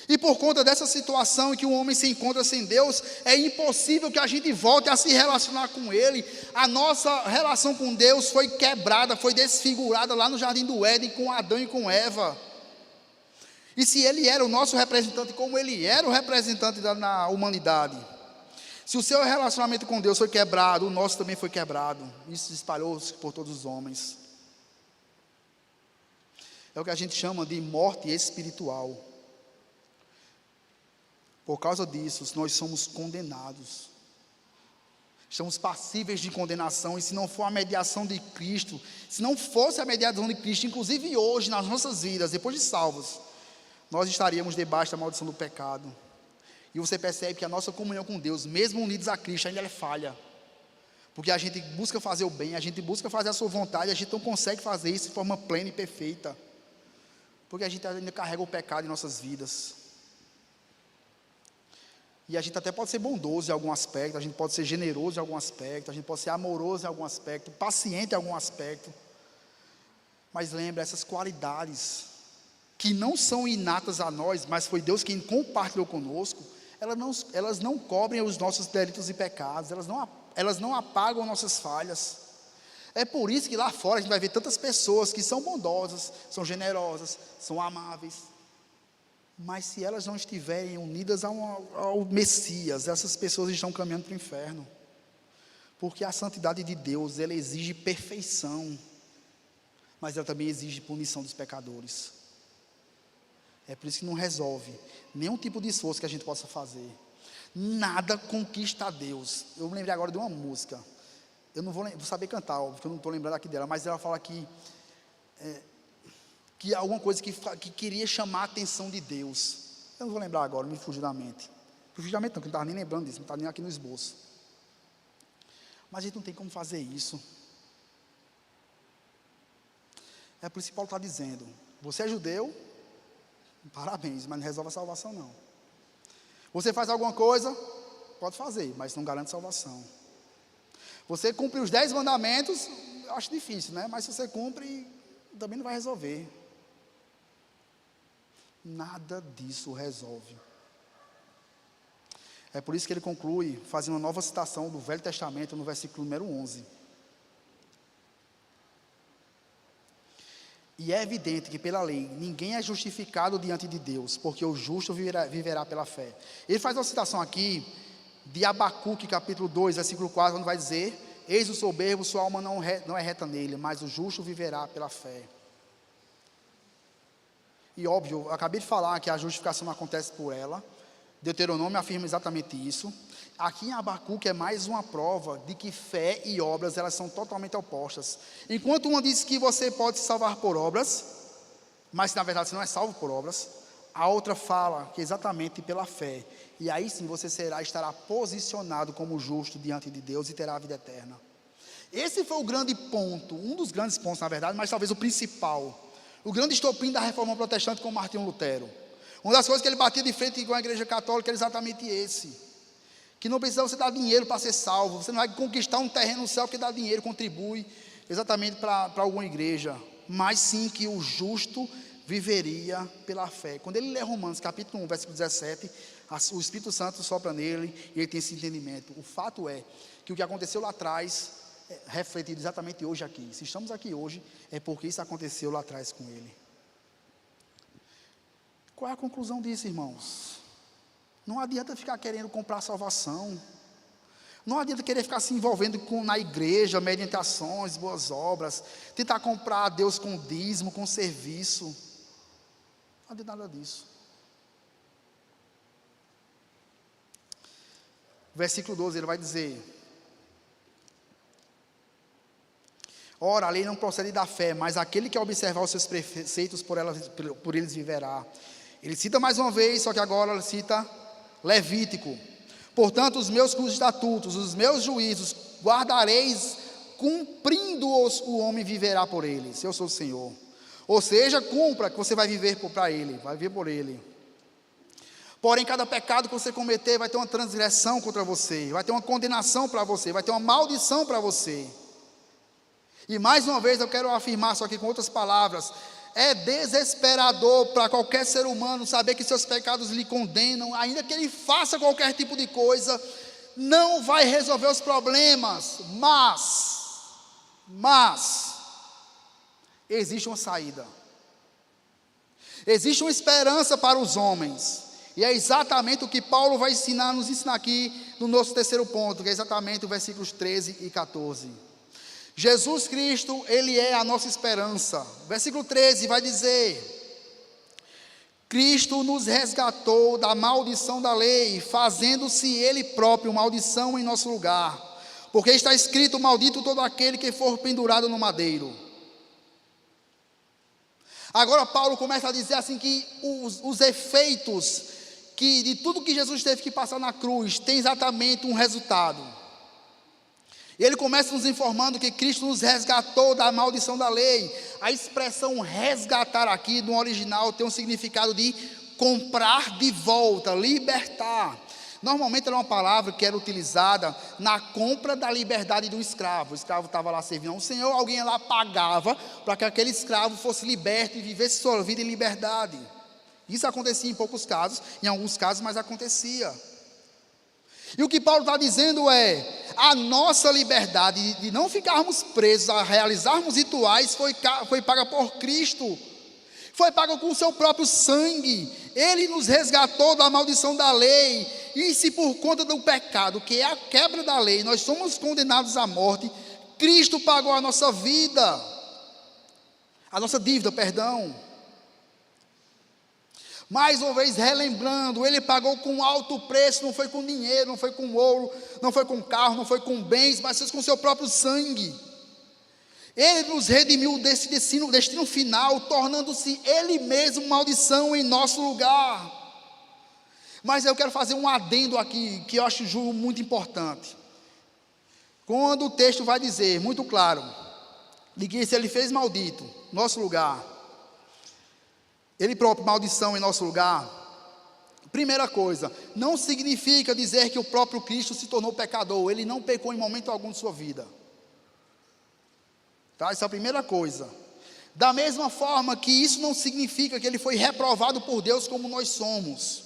E por conta dessa situação em que o homem se encontra sem Deus, é impossível que a gente volte a se relacionar com Ele. A nossa relação com Deus foi quebrada, foi desfigurada lá no Jardim do Éden com Adão e com Eva. E se Ele era o nosso representante, como Ele era o representante na humanidade, se o seu relacionamento com Deus foi quebrado, o nosso também foi quebrado. Isso espalhou-se por todos os homens. É o que a gente chama de morte espiritual. Por causa disso, nós somos condenados. Estamos passíveis de condenação. E se não for a mediação de Cristo, se não fosse a mediação de Cristo, inclusive hoje, nas nossas vidas, depois de salvos, nós estaríamos debaixo da maldição do pecado. E você percebe que a nossa comunhão com Deus, mesmo unidos a Cristo, ainda é falha. Porque a gente busca fazer o bem, a gente busca fazer a sua vontade, a gente não consegue fazer isso de forma plena e perfeita. Porque a gente ainda carrega o pecado em nossas vidas. E a gente até pode ser bondoso em algum aspecto, a gente pode ser generoso em algum aspecto, a gente pode ser amoroso em algum aspecto, paciente em algum aspecto. Mas lembra, essas qualidades, que não são inatas a nós, mas foi Deus quem compartilhou conosco, elas não cobrem os nossos delitos e pecados, elas não apagam nossas falhas. É por isso que lá fora a gente vai ver tantas pessoas que são bondosas, são generosas, são amáveis, mas se elas não estiverem unidas ao Messias, essas pessoas estão caminhando para o inferno. Porque a santidade de Deus, ela exige perfeição, mas ela também exige punição dos pecadores. É por isso que não resolve nenhum tipo de esforço que a gente possa fazer. Nada conquista a Deus. Eu me lembrei agora de uma música. Eu não vou saber cantar, óbvio, porque eu não estou lembrando aqui dela, mas ela fala que alguma coisa que queria chamar a atenção de Deus. Eu não vou lembrar agora, me fugiu da mente. Fugiu da mente não, porque eu não estava nem lembrando disso, não estava nem aqui no esboço. Mas a gente não tem como fazer isso. É por isso que Paulo está dizendo, você é judeu, parabéns, mas não resolve a salvação não. Você faz alguma coisa, pode fazer, mas não garante salvação. Você cumpre os 10 mandamentos, eu acho difícil, né? Mas se você cumpre, também não vai resolver. nada disso resolve. É por isso que ele conclui fazendo uma nova citação do Velho Testamento no versículo número 11. E é evidente que pela lei ninguém é justificado diante de Deus, porque o justo viverá pela fé. Ele faz uma citação aqui de Abacuque, capítulo 2, versículo 4, onde vai dizer: eis o soberbo, sua alma não é reta nele, mas o justo viverá pela fé. E óbvio, eu acabei de falar que a justificação não acontece por ela. Deuteronômio afirma exatamente isso. Aqui em Abacuque é mais uma prova de que fé e obras, elas são totalmente opostas. Enquanto uma diz que você pode se salvar por obras, mas na verdade você não é salvo por obras, a outra fala que exatamente pela fé. E aí sim você estará posicionado como justo diante de Deus e terá a vida eterna. Esse foi o grande ponto, um dos grandes pontos na verdade, mas talvez o principal. O grande estopim da reforma protestante com Martinho Lutero. Uma das coisas que ele batia de frente com a igreja católica era exatamente esse: que não precisa você dar dinheiro para ser salvo, você não vai conquistar um terreno no céu porque dá dinheiro, contribui exatamente para alguma igreja, mas sim que o justo viveria pela fé. Quando ele lê Romanos capítulo 1, versículo 17, o Espírito Santo sopra nele e ele tem esse entendimento. O fato é que o que aconteceu lá atrás é refletido exatamente hoje aqui. Se estamos aqui hoje, é porque isso aconteceu lá atrás com ele. Qual é a conclusão disso, irmãos? Não adianta ficar querendo comprar salvação. Não adianta querer ficar se envolvendo na igreja, mediante ações, boas obras, tentar comprar a Deus com dízimo, com serviço. Não adianta nada disso. Versículo 12, ele vai dizer: ora, a lei não procede da fé, mas aquele que observar os seus preceitos, por eles viverá. Ele cita mais uma vez, só que agora ele cita Levítico: portanto, os meus estatutos, os meus juízos, guardareis, cumprindo-os, o homem viverá por eles. Eu sou o Senhor. Ou seja, cumpra, que você vai viver para ele, vai viver por ele. Porém, cada pecado que você cometer vai ter uma transgressão contra você, vai ter uma condenação para você, vai ter uma maldição para você. E mais uma vez eu quero afirmar, só que com outras palavras: é desesperador para qualquer ser humano saber que seus pecados lhe condenam, ainda que ele faça qualquer tipo de coisa, não vai resolver os problemas, mas existe uma saída, existe uma esperança para os homens, e é exatamente o que Paulo vai nos ensinar aqui no nosso terceiro ponto, que é exatamente os versículos 13 e 14. Jesus Cristo, Ele é a nossa esperança. Versículo 13 vai dizer: Cristo nos resgatou da maldição da lei, fazendo-se Ele próprio maldição em nosso lugar, porque está escrito: maldito todo aquele que for pendurado no madeiro. Agora Paulo começa a dizer assim que os efeitos de tudo que Jesus teve que passar na cruz tem exatamente um resultado. E ele começa nos informando que Cristo nos resgatou da maldição da lei. A expressão resgatar aqui no original tem um significado de comprar de volta, libertar. Normalmente era uma palavra que era utilizada na compra da liberdade do escravo. O escravo estava lá servindo a um senhor, alguém lá pagava para que aquele escravo fosse liberto e vivesse sua vida em liberdade. Isso acontecia em poucos casos, em alguns casos, mas acontecia. E o que Paulo está dizendo é: a nossa liberdade de não ficarmos presos a realizarmos rituais foi paga por Cristo, foi paga com o seu próprio sangue. Ele nos resgatou da maldição da lei. E se por conta do pecado, que é a quebra da lei, nós somos condenados à morte, Cristo pagou a nossa vida, a nossa dívida, perdão. Mais uma vez relembrando, Ele pagou com alto preço, não foi com dinheiro, não foi com ouro, não foi com carro, não foi com bens, mas foi com o seu próprio sangue. Ele nos redimiu desse destino final, tornando-se Ele mesmo maldição em nosso lugar. Mas eu quero fazer um adendo aqui, que eu acho muito importante. Quando o texto vai dizer, muito claro, de que se Ele fez maldito, nosso lugar, Ele próprio maldição em nosso lugar, primeira coisa, não significa dizer que o próprio Cristo se tornou pecador. Ele não pecou em momento algum de sua vida, tá? Essa é a primeira coisa. Da mesma forma que isso não significa que ele foi reprovado por Deus como nós somos.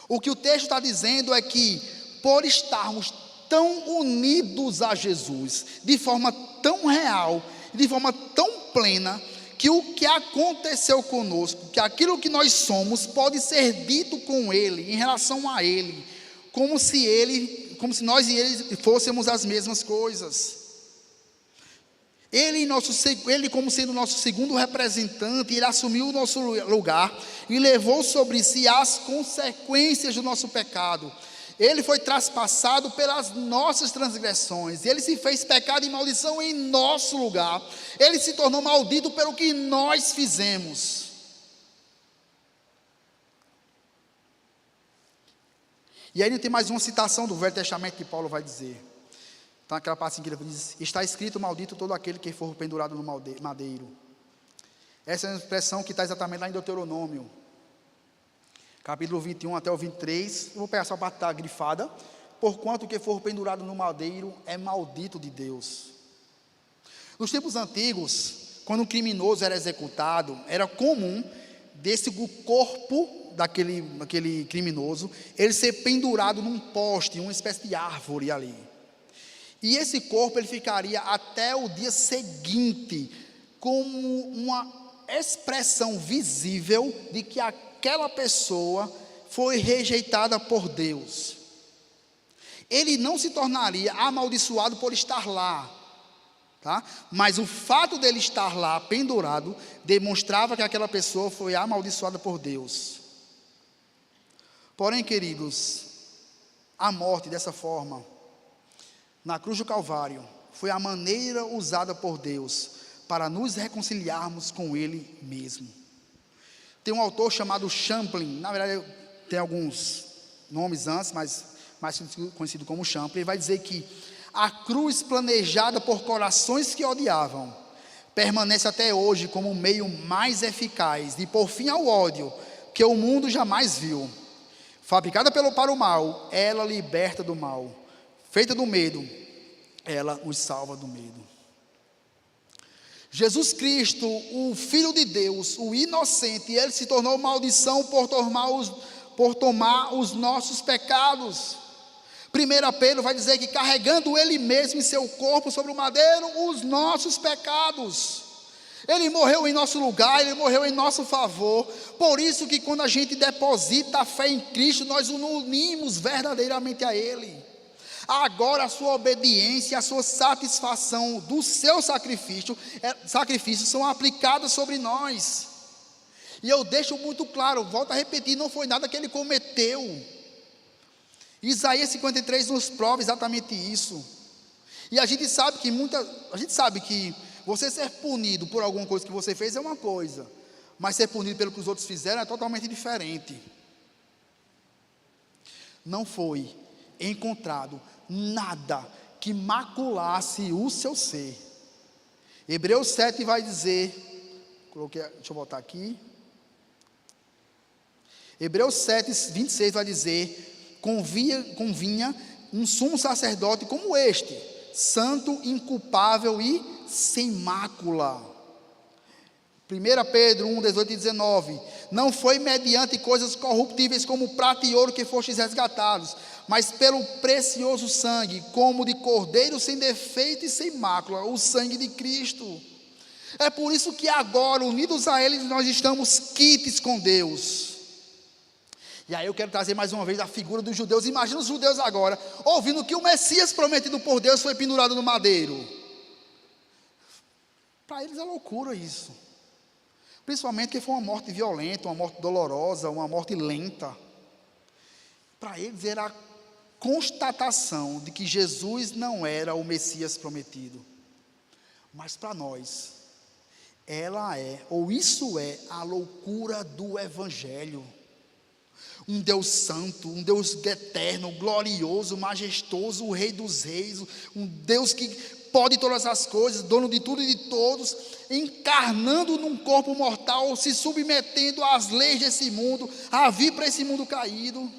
O que o texto está dizendo é que, por estarmos tão unidos a Jesus, de forma tão real, de forma tão plena, que o que aconteceu conosco, que aquilo que nós somos, pode ser dito com Ele, em relação a Ele, como se nós e Ele fôssemos as mesmas coisas. Ele como sendo nosso segundo representante, Ele assumiu o nosso lugar e levou sobre si as consequências do nosso pecado. Ele foi traspassado pelas nossas transgressões, Ele se fez pecado e maldição em nosso lugar, Ele se tornou maldito pelo que nós fizemos. E aí tem mais uma citação do Velho Testamento que Paulo vai dizer. Então aquela parte que ele diz: está escrito, maldito todo aquele que for pendurado no madeiro. Essa é a expressão que está exatamente lá em Deuteronômio, capítulo 21 até o 23, eu vou pegar essa parte que está grifada: porquanto o que for pendurado no madeiro é maldito de Deus. Nos tempos antigos, quando um criminoso era executado, era comum o corpo daquele criminoso, ele ser pendurado num poste, uma espécie de árvore ali. E esse corpo ele ficaria até o dia seguinte, como uma expressão visível de que aquela pessoa foi rejeitada por Deus. Ele não se tornaria amaldiçoado por estar lá, tá? Mas o fato dele estar lá pendurado demonstrava que aquela pessoa foi amaldiçoada por Deus. Porém, queridos, a morte dessa forma, na cruz do Calvário, foi a maneira usada por Deus para nos reconciliarmos com Ele mesmo. Tem um autor chamado Champlin, na verdade tem alguns nomes antes, mas mais conhecido como Champlin. Ele vai dizer que a cruz planejada por corações que odiavam permanece até hoje como o meio mais eficaz de pôr fim ao ódio que o mundo jamais viu. Fabricada para o mal, ela liberta do mal. Feita do medo, ela os salva do medo. Jesus Cristo, o Filho de Deus, o inocente, Ele se tornou maldição por tomar os nossos pecados. 1 Pedro vai dizer que carregando Ele mesmo em seu corpo sobre o madeiro, os nossos pecados. Ele morreu em nosso lugar, Ele morreu em nosso favor. Por isso que quando a gente deposita a fé em Cristo, nós nos unimos verdadeiramente a Ele. Agora a sua obediência, a sua satisfação do seu sacrifício são aplicadas sobre nós. E eu deixo muito claro, volto a repetir, não foi nada que ele cometeu. Isaías 53 nos prova exatamente isso. E a gente sabe que você ser punido por alguma coisa que você fez é uma coisa, mas ser punido pelo que os outros fizeram é totalmente diferente. Não foi encontrado nada que maculasse o seu ser. Hebreus 7 vai dizer, deixa eu voltar aqui. Hebreus 7, 26 vai dizer: convinha um sumo sacerdote como este, santo, inculpável e sem mácula. 1 Pedro 1, 18 e 19: não foi mediante coisas corruptíveis como prata e ouro que fostes resgatados, mas pelo precioso sangue, como de cordeiro sem defeito e sem mácula, o sangue de Cristo. É por isso que agora, unidos a Ele, nós estamos quites com Deus. E aí eu quero trazer mais uma vez a figura dos judeus. Imagina os judeus agora, ouvindo que o Messias prometido por Deus foi pendurado no madeiro. Para eles é loucura isso. Principalmente que foi uma morte violenta, uma morte dolorosa, uma morte lenta. Para eles era a constatação de que Jesus não era o Messias prometido. Mas para nós, isso é a loucura do Evangelho. Um Deus santo, um Deus eterno, glorioso, majestoso, o Rei dos Reis, um Deus que pode todas as coisas, dono de tudo e de todos, encarnando num corpo mortal, se submetendo às leis desse mundo, a vir para esse mundo caído.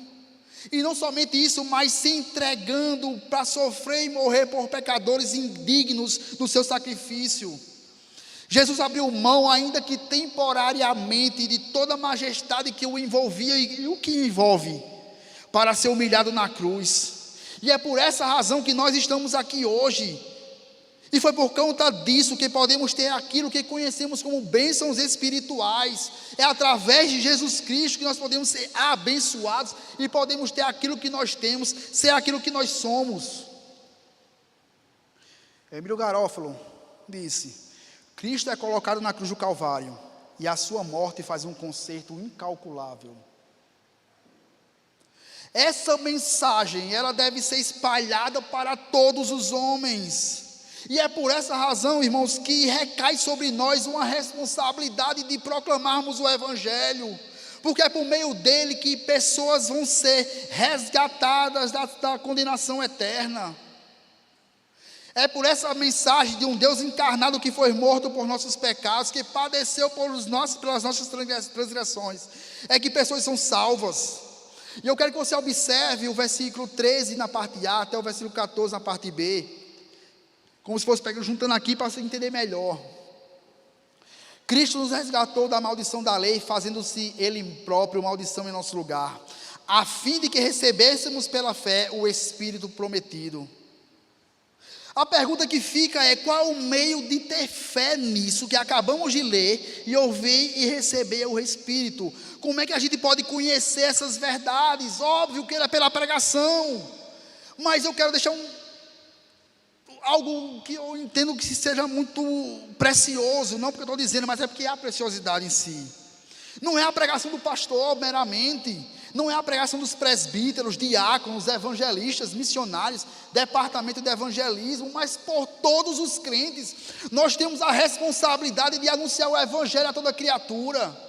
E não somente isso, mas se entregando para sofrer e morrer por pecadores indignos do seu sacrifício. Jesus abriu mão, ainda que temporariamente, de toda a majestade que o envolvia e o que envolve, para ser humilhado na cruz. E é por essa razão que nós estamos aqui hoje. E foi por conta disso que podemos ter aquilo que conhecemos como bênçãos espirituais. É através de Jesus Cristo que nós podemos ser abençoados e podemos ter aquilo que nós temos, ser aquilo que nós somos. Emílio Garófalo disse: Cristo é colocado na cruz do Calvário e a sua morte faz um conserto incalculável. Essa mensagem, ela deve ser espalhada para todos os homens. E é por essa razão, irmãos, que recai sobre nós uma responsabilidade de proclamarmos o Evangelho, porque é por meio dele que pessoas vão ser resgatadas da condenação eterna. É por essa mensagem de um Deus encarnado que foi morto por nossos pecados, que padeceu pelas nossas transgressões, é que pessoas são salvas. E eu quero que você observe o versículo 13 na parte A até o versículo 14 na parte B, como se fosse juntando aqui para você entender melhor. Cristo nos resgatou da maldição da lei, fazendo-se Ele próprio maldição em nosso lugar, a fim de que recebêssemos pela fé o Espírito prometido. A pergunta que fica é: qual o meio de ter fé nisso que acabamos de ler e ouvir e receber o Espírito? Como é que a gente pode conhecer essas verdades? Óbvio que é pela pregação, mas eu quero deixar algo que eu entendo que seja muito precioso, não porque eu estou dizendo, mas é porque há preciosidade em si. Não é a pregação do pastor meramente, não é a pregação dos presbíteros, diáconos, evangelistas, missionários, departamento de evangelismo, mas por todos os crentes. Nós temos a responsabilidade de anunciar o evangelho a toda criatura.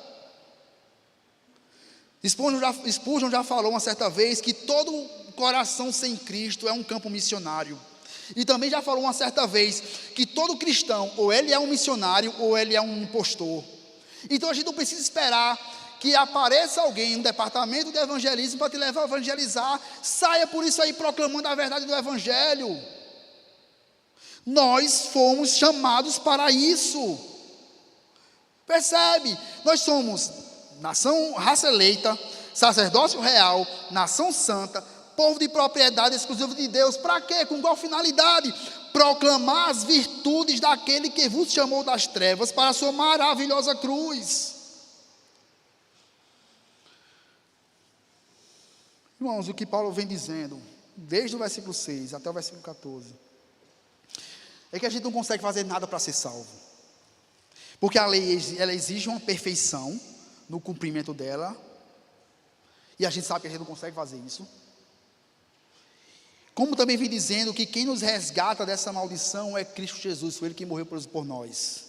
Spurgeon já falou uma certa vez que todo coração sem Cristo é um campo missionário. E também já falou uma certa vez que todo cristão, ou ele é um missionário, ou ele é um impostor. Então a gente não precisa esperar que apareça alguém no departamento de evangelismo para te levar a evangelizar. Saia por isso aí proclamando a verdade do evangelho. Nós fomos chamados para isso. Percebe? Nós somos nação, raça eleita, sacerdócio real, nação santa, povo de propriedade exclusiva de Deus. Para quê? Com qual finalidade? Proclamar as virtudes daquele que vos chamou das trevas para a sua maravilhosa cruz. Irmãos, o que Paulo vem dizendo, desde o versículo 6 até o versículo 14, é que a gente não consegue fazer nada para ser salvo. Porque a lei, ela exige uma perfeição no cumprimento dela, e a gente sabe que a gente não consegue fazer isso. Como também vem dizendo que quem nos resgata dessa maldição é Cristo Jesus, foi Ele que morreu por nós.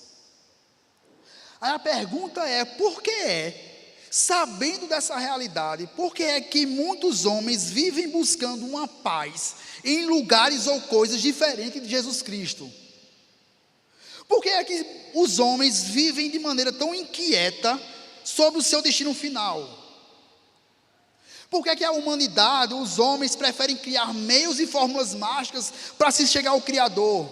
Aí a pergunta é: por que sabendo dessa realidade, por que é que muitos homens vivem buscando uma paz em lugares ou coisas diferentes de Jesus Cristo? Por que é que os homens vivem de maneira tão inquieta sobre o seu destino final? Por que é que a humanidade, os homens preferem criar meios e fórmulas mágicas para se chegar ao Criador?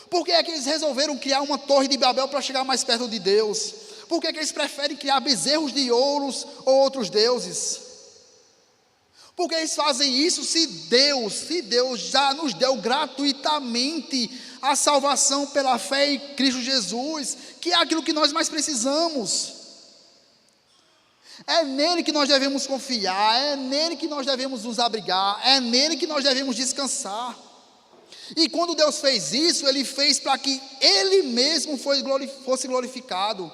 Por que é que eles resolveram criar uma torre de Babel para chegar mais perto de Deus? Por que é que eles preferem criar bezerros de ouros ou outros deuses? Por que eles fazem isso se Deus já nos deu gratuitamente a salvação pela fé em Cristo Jesus, que é aquilo que nós mais precisamos? É nele que nós devemos confiar, é nele que nós devemos nos abrigar, é nele que nós devemos descansar. E quando Deus fez isso, Ele fez para que Ele mesmo fosse glorificado.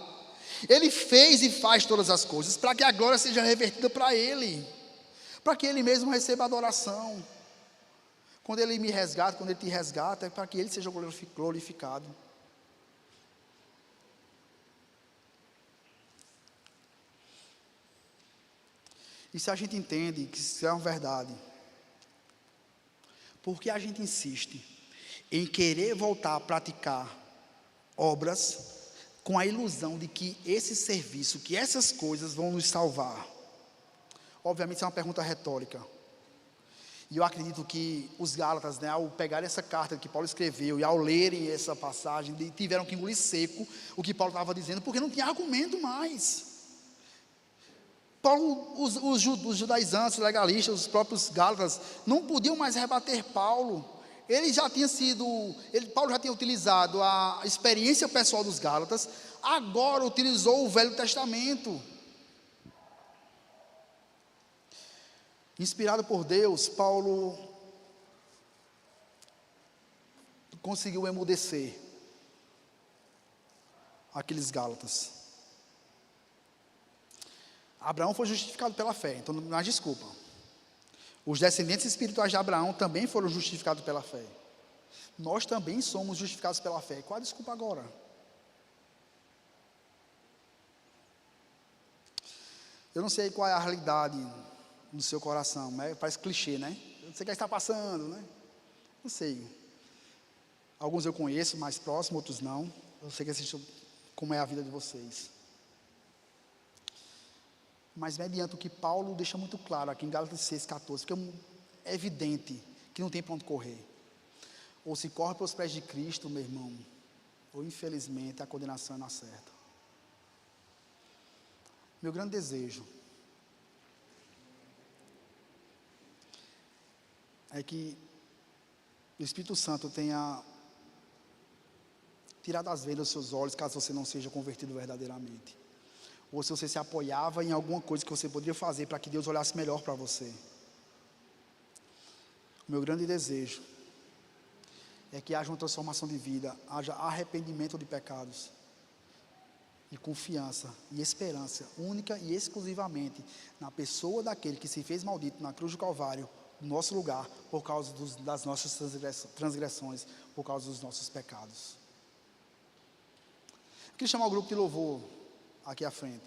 Ele fez e faz todas as coisas para que a glória seja revertida para Ele, para que Ele mesmo receba a adoração. Quando Ele me resgata, quando Ele te resgata, é para que Ele seja glorificado. E se a gente entende que isso é uma verdade, por que a gente insiste em querer voltar a praticar obras com a ilusão de que esse serviço, que essas coisas vão nos salvar? Obviamente isso é uma pergunta retórica. E eu acredito que os Gálatas, né, ao pegarem essa carta que Paulo escreveu e ao lerem essa passagem, tiveram que engolir seco o que Paulo estava dizendo, porque não tinha argumento mais. Paulo, os judaizantes, legalistas, os próprios Gálatas, não podiam mais rebater Paulo. Ele já tinha sido, Paulo já tinha utilizado a experiência pessoal dos Gálatas, agora utilizou o Velho Testamento. Inspirado por Deus, Paulo conseguiu emudecer aqueles Gálatas. Abraão foi justificado pela fé, então não há desculpa. Os descendentes espirituais de Abraão também foram justificados pela fé. Nós também somos justificados pela fé. Qual a desculpa agora? Eu não sei qual é a realidade no seu coração, né? Parece clichê, né? Eu não sei o que está passando, né? Não sei. Alguns eu conheço mais próximo, outros não. Eu sei como é a vida de vocês. Mas mediante o que Paulo deixa muito claro aqui em Gálatas 6,14, porque é evidente que não tem para onde correr. Ou se corre pelos pés de Cristo, meu irmão, ou infelizmente a condenação não acerta. Meu grande desejo é que o Espírito Santo tenha tirado as vendas dos seus olhos, caso você não seja convertido verdadeiramente. Ou se você se apoiava em alguma coisa que você poderia fazer para que Deus olhasse melhor para você. O meu grande desejo é que haja uma transformação de vida, haja arrependimento de pecados, e confiança e esperança, única e exclusivamente na pessoa daquele que se fez maldito na cruz do Calvário, no nosso lugar, por causa das nossas transgressões, por causa dos nossos pecados. Eu queria chamar o grupo de louvor aqui à frente.